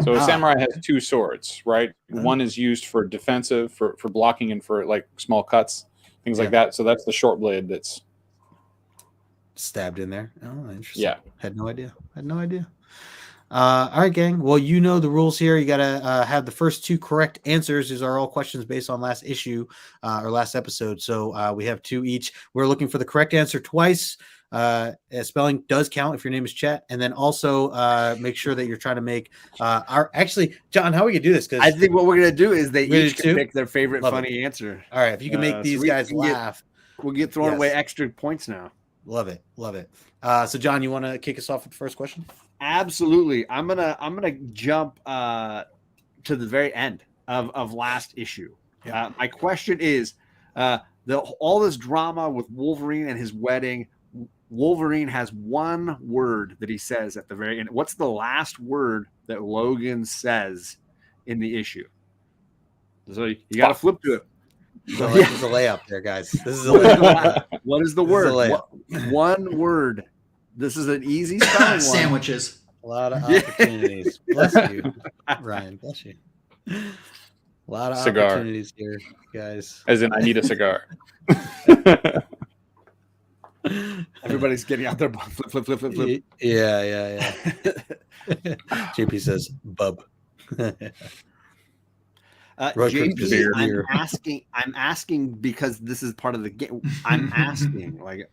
So a samurai has two swords, right? One is used for defensive, for blocking, and for like small cuts, things like that. So that's the short blade that's stabbed in there. Oh, interesting. Yeah. Had no idea. All right, gang. Well, you know the rules here. You got to have the first two correct answers. These are all questions based on last issue or last episode. So we have two each. We're looking for the correct answer twice. Spelling does count if your name is Chet, and then also make sure that you're trying to make actually, John, how are we gonna do this? Because I think what we're gonna do is they each can two? pick their favorite Love funny answer. all right, if you can make these so guys laugh, we'll get thrown away extra points now. love it. So John, you want to kick us off with the first question? Absolutely. I'm gonna jump to the very end of last issue. My question is all this drama with Wolverine and his wedding. Wolverine has one word that he says at the very end. What's the last word that Logan says in the issue? So you got to flip to it. So this is a layup there, guys. This is a layup. What is the word? One word. This is an easy spelling one. Sandwiches. A lot of opportunities. Bless you, Ryan. Bless you. A lot of opportunities here, guys. as in I need a cigar. Everybody's getting out there. Flip. Yeah. JP says, "Bub." JP, I'm asking because this is part of the game. I'm asking, like.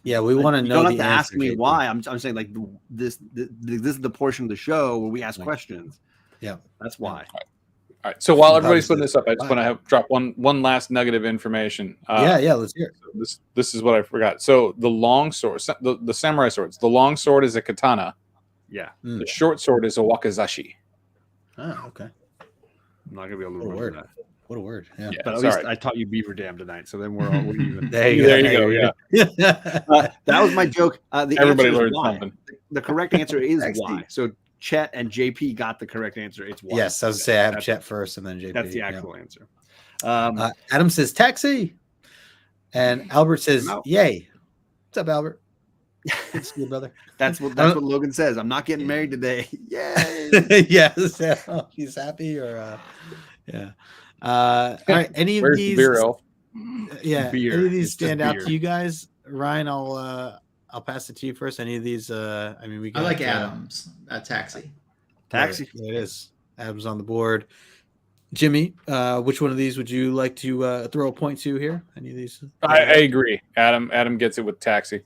Yeah, we want to know. You don't have the to ask me JP. why. I'm saying like this is the portion of the show where we ask questions. Yeah, that's why. All right. So while everybody's putting this up, I just want to drop one last nugget of information. Yeah, let's hear it. This is what I forgot. So the long sword, the samurai swords. The long sword is a katana. Yeah. The short sword is a wakizashi. Oh, okay. I'm not gonna be able to remember that. What a word. Yeah. But at least I taught you Beaver Dam tonight, so then we're even. There you go. Yeah. That was my joke. Everybody learned something. The correct answer is Y. So Chet and JP got the correct answer. It's Y. Yes, I was say I have Chet first and then JP. That's the actual answer. Adam says taxi, and Albert says yay. What's up, Albert? Good to see you, brother. That's what Logan says. I'm not getting married today. Yay! Yes. Oh, he's happy, or yeah. All right. Any of these? Beer elf? Yeah. Beer. Any of these It's stand just out beer. to you guys? Ryan, I'll pass it to you first. Any of these? I mean, we. I like Adams. Taxi. Taxi. There it is. Adams on the board. Jimmy, which one of these would you like to throw a point to here? Any of these? I agree. Adam gets it with taxi.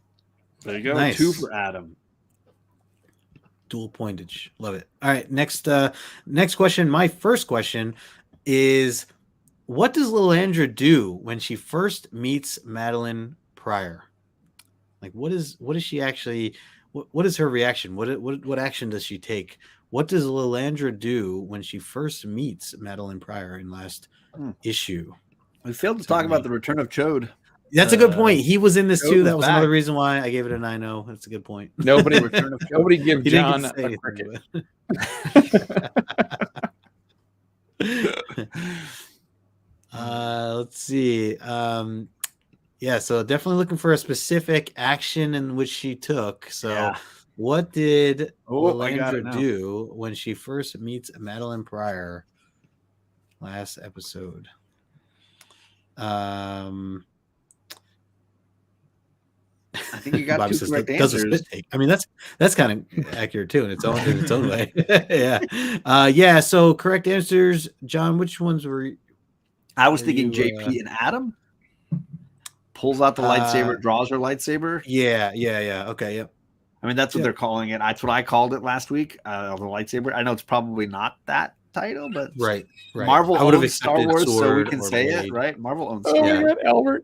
There you go. Nice. 2 for Adam. Dual pointage. Love it. All right. Next question. My first question is, what does Lilandra do when she first meets Madeline Pryor? Like, what is she actually? What is her reaction? What action does she take? What does Lilandra do when she first meets Madeline Pryor in last issue? We failed to talk about the return of Chode. That's a good point. He was in this Chode too. was That was back. another reason why I gave it a 9-0. That's a good point. Nobody give He didn't John get to say a anything, cricket. Let's see. Yeah, so definitely looking for a specific action in which she took. So what did Lilandra do when she first meets Madeline Pryor last episode? I think you got Bobby two says, correct does a answers. spit take. I mean, that's kind of accurate too in its own way. Yeah. So correct answers, John. Which ones were? I was Are thinking you, JP and Adam. Pulls out the lightsaber, draws her lightsaber. Yeah. Okay. Yep. I mean, that's what they're calling it. That's what I called it last week. The lightsaber. I know it's probably not that title, but Right. Marvel I would have owns Star expected Wars, so we sword can or say blade. it, right? Marvel owns. Oh Star my Wars. God,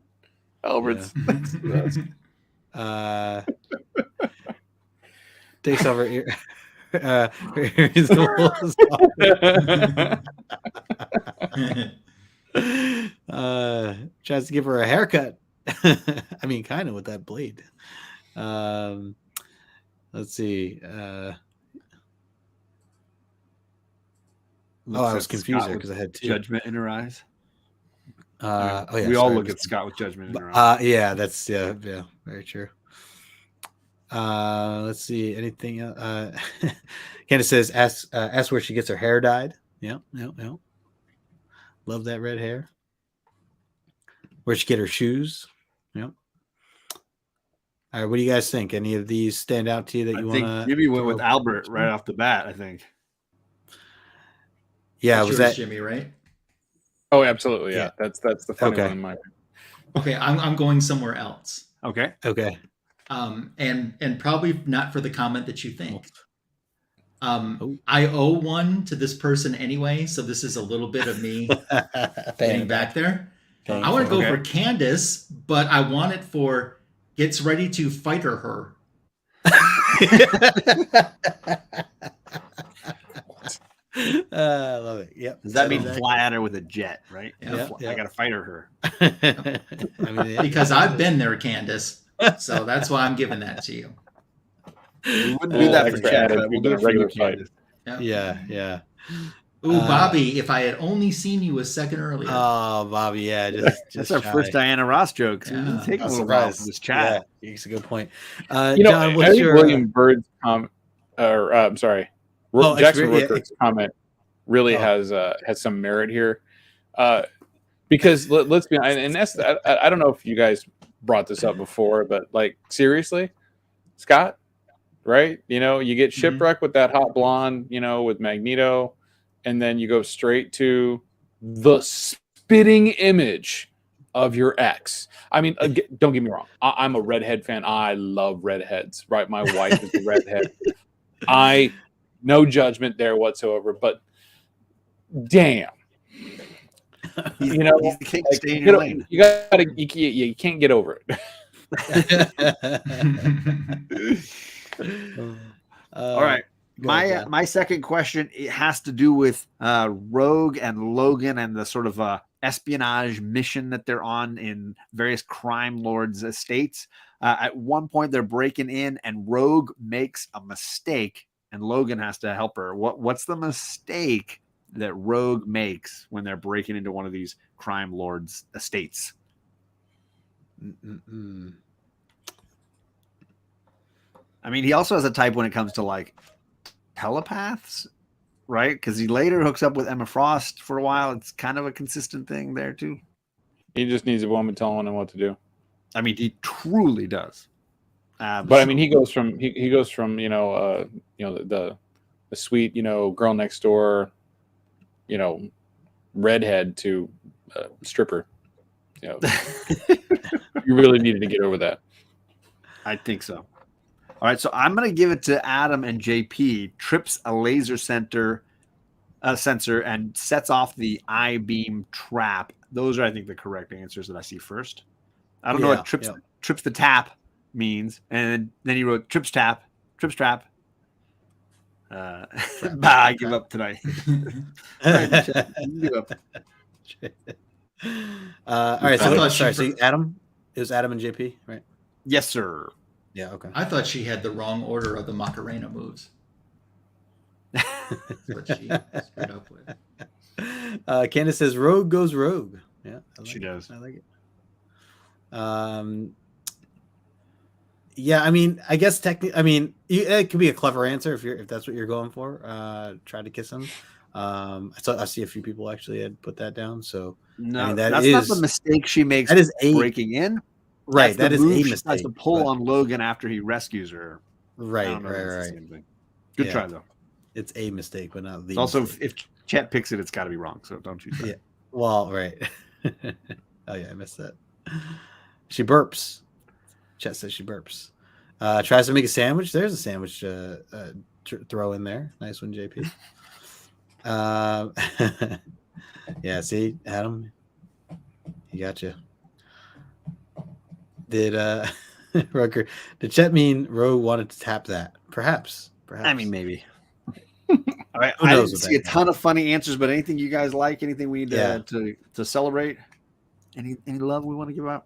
Albert's. Takes over here. Tries to give her a haircut. I mean, kind of with that blade. Let's see. I was confused there because I had two. Judgment in her eyes. We all look at Scott with judgment in her eyes. Yeah, that's very true. Let's see. Anything else? Candace says, ask where she gets her hair dyed. Yeah. Love that red hair. Where'd she get her shoes? Yep. All right, what do you guys think? Any of these stand out to you that you want to? Maybe went with Albert right off the bat. I think. Yeah, That's was yours, that JIMI, right? Oh, absolutely. Yeah, Yeah. that's the funny Okay. one in my. Okay, I'm going somewhere else. Okay. And probably not for the comment that you think. Oh. I owe one to this person anyway, so this is a little bit of me getting back there. I want to go for Candace, but I want it for gets ready to fight her. I love it. Yep. Does that mean fly at her with a jet, right? Yeah. I got to fight her. I mean, Because I've been there, Candace. So that's why I'm giving that to you. We wouldn't do that for extra Jet, added but we'll to do the it for you, regular fight. Candace. yeah. Ooh, Bobby, if I had only seen you a second earlier. Oh, Bobby, yeah. Just That's our shy. first Diana Ross joke. So Yeah. we've been taking a I'm little while surprised. for this chat. Yeah, it's a good point. John, what's I think your William Bird's comment, I'm sorry, Jackson yeah. Rooker's comment really has some merit here, because let's be honest, and that's I don't know if you guys brought this up before, but like seriously, Scott, right? You get shipwrecked with that hot blonde, with Magneto, and then you go straight to the spitting image of your ex. I mean, don't get me wrong. I'm a redhead fan. I love redheads, right? My wife is a redhead. No judgment there whatsoever, but damn. He's the king stay in your lane. You can't get over it. All right. My second question, it has to do with Rogue and Logan and the sort of espionage mission that they're on in various crime lords' estates. At one point, they're breaking in, and Rogue makes a mistake, and Logan has to help her. What's the mistake that Rogue makes when they're breaking into one of these crime lords' estates? I mean, he also has a type when it comes to like telepaths, right? Because he later hooks up with Emma Frost for a while. It's kind of a consistent thing there too. He just needs a woman telling him what to do. I mean, he truly does. But I mean, he goes from the sweet girl next door, redhead to stripper. You really needed to get over that. I think so. All right, so I'm going to give it to Adam and JP. Trips a laser sensor and sets off the I-beam trap. Those are, I think, the correct answers that I see first. I don't know what trips the tap means, and then he wrote trips trap. I give up tonight. All right, so Adam, it was Adam and JP, right? Yes, sir. Yeah, okay. I thought she had the wrong order of the Macarena moves. That's what she screwed up with. Candace says Rogue goes rogue. Yeah, she does. I like it. Yeah, I mean, I guess technically, it could be a clever answer if that's what you're going for. Try to kiss him. I see a few people actually had put that down. So no, that's not the mistake she makes. That is breaking in. Right, that is a She tries mistake. to pull but- on Logan after he rescues her. I Right, don't know if it's the right. same thing. Good Yeah. try though. It's a mistake, but not the. It's also mistake. if Chet picks it, it's got to be wrong. So don't you try. Yeah. Well, right. Oh yeah, I missed that. She burps. Chet says she burps. Tries to make a sandwich. There's a sandwich throw in there. Nice one, JP. Yeah, see, Adam, he got you. Did Rucker? Did Chet mean Roe wanted to tap that? Perhaps. I mean, maybe. All right. Who I knows didn't what see a that ton of funny answers, but anything you guys like? Anything we need Yeah. to celebrate? Any love we want to give out?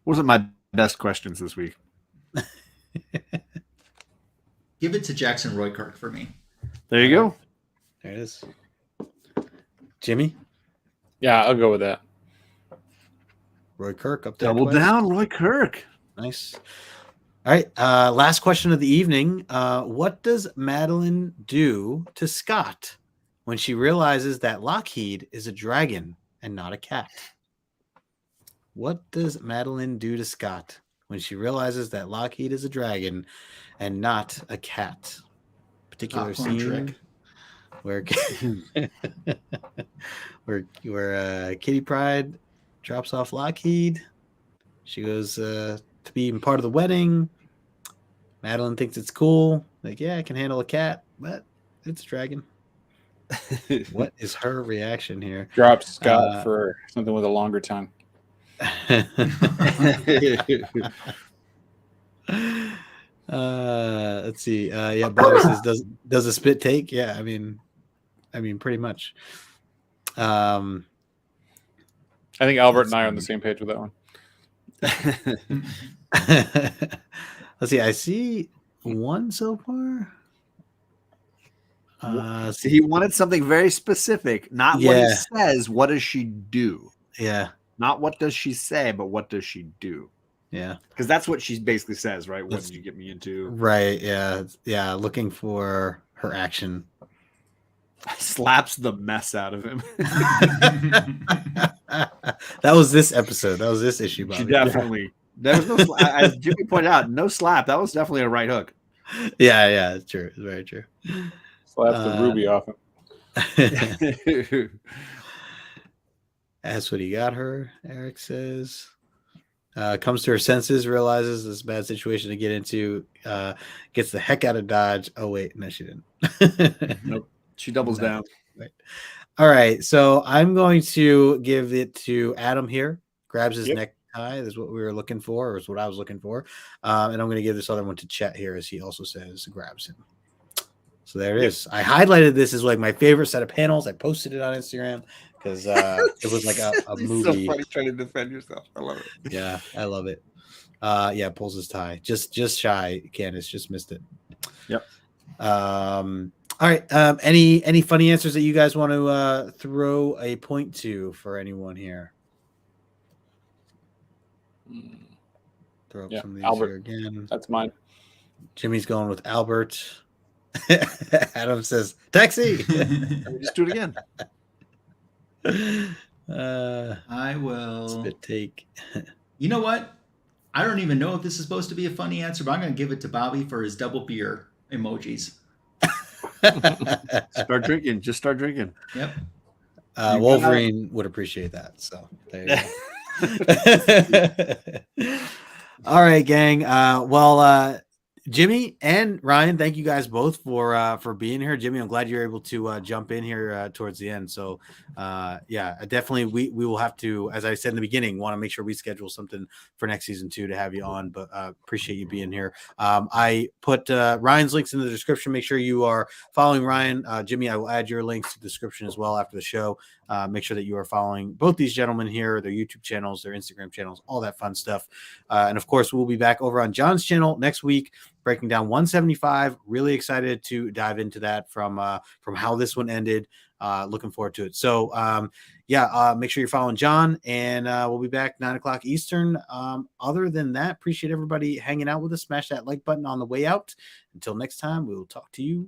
Wasn't my best questions this week. Give it to Jackson Roykirk for me. There you go. There it is. Jimmy, Yeah, I'll go with that. Roy Kirk up there. Double twice. down, Roy Kirk. Nice. All right. Last question of the evening. What does Madeline do to Scott when she realizes that Lockheed is a dragon and not a cat? What does Madeline do to Scott when she realizes that Lockheed is a dragon and not a cat? Particular Popcorn scene trick. where Kitty Pryde drops off Lockheed. She goes to be part of the wedding. Madeline thinks it's cool. Like, yeah, I can handle a cat, but it's a dragon. What is her reaction here? Drop Scott for something with a longer tongue. Let's see. Yeah, Bobby says does a spit take? Yeah, I mean pretty much. I think Albert and I are on the same page with that one. Let's see. I see one so far. See, he wanted something very specific, not what he says. What does she do? Yeah. Not what does she say, but what does she do? Yeah. Because that's what she basically says, right? What did you get me into? Right. Yeah. Yeah. Looking for her action. Slaps the mess out of him. That was this episode. That was this issue. Bobby. She definitely. There was no, as Jimmy pointed out, no slap. That was definitely a right hook. Yeah. Yeah. It's true. It's very true. Slaps the ruby off him. That's what he got her, Eric says. Comes to her senses, realizes this is a bad situation to get into, gets the heck out of Dodge. Oh, wait. No, she didn't. Nope. She doubles down. Right. All right. So I'm going to give it to Adam here. Grabs his necktie. That's what we were looking for, or is what I was looking for. And I'm going to give this other one to Chet here, as he also says, grabs him. So there it is. I highlighted this as like my favorite set of panels. I posted it on Instagram because it was like a movie. So funny trying to defend yourself. I love it. Yeah, I love it. Yeah, pulls his tie. Just shy. Candace just missed it. Yep. All right. Any funny answers that you guys want to throw a point to for anyone here? Throw up some of these Albert. here again. That's mine. Jimmy's going with Albert. Adam says taxi. Just do it again. I will. Spit take. You know what? I don't even know if this is supposed to be a funny answer, but I'm going to give it to Bobby for his double beer emojis. Start drinking. Just start drinking. Yep. Wolverine would appreciate that. So there you go. All right, gang. Well, Jimmy and Ryan, thank you guys both for being here. Jimmy, I'm glad you're able to jump in here towards the end. So, yeah, definitely we will have to, as I said in the beginning, want to make sure we schedule something for next season 2 to have you on. But appreciate you being here. I put Ryan's links in the description. Make sure you are following Ryan. Jimmy, I will add your links to the description as well after the show. Make sure that you are following both these gentlemen here, their YouTube channels, their Instagram channels, all that fun stuff. And of course, we'll be back over on John's channel next week, breaking down 175. Really excited to dive into that from how this one ended. Looking forward to it. So, make sure you're following John, and we'll be back 9:00 Eastern. Other than that, appreciate everybody hanging out with us. Smash that like button on the way out. Until next time, we will talk to you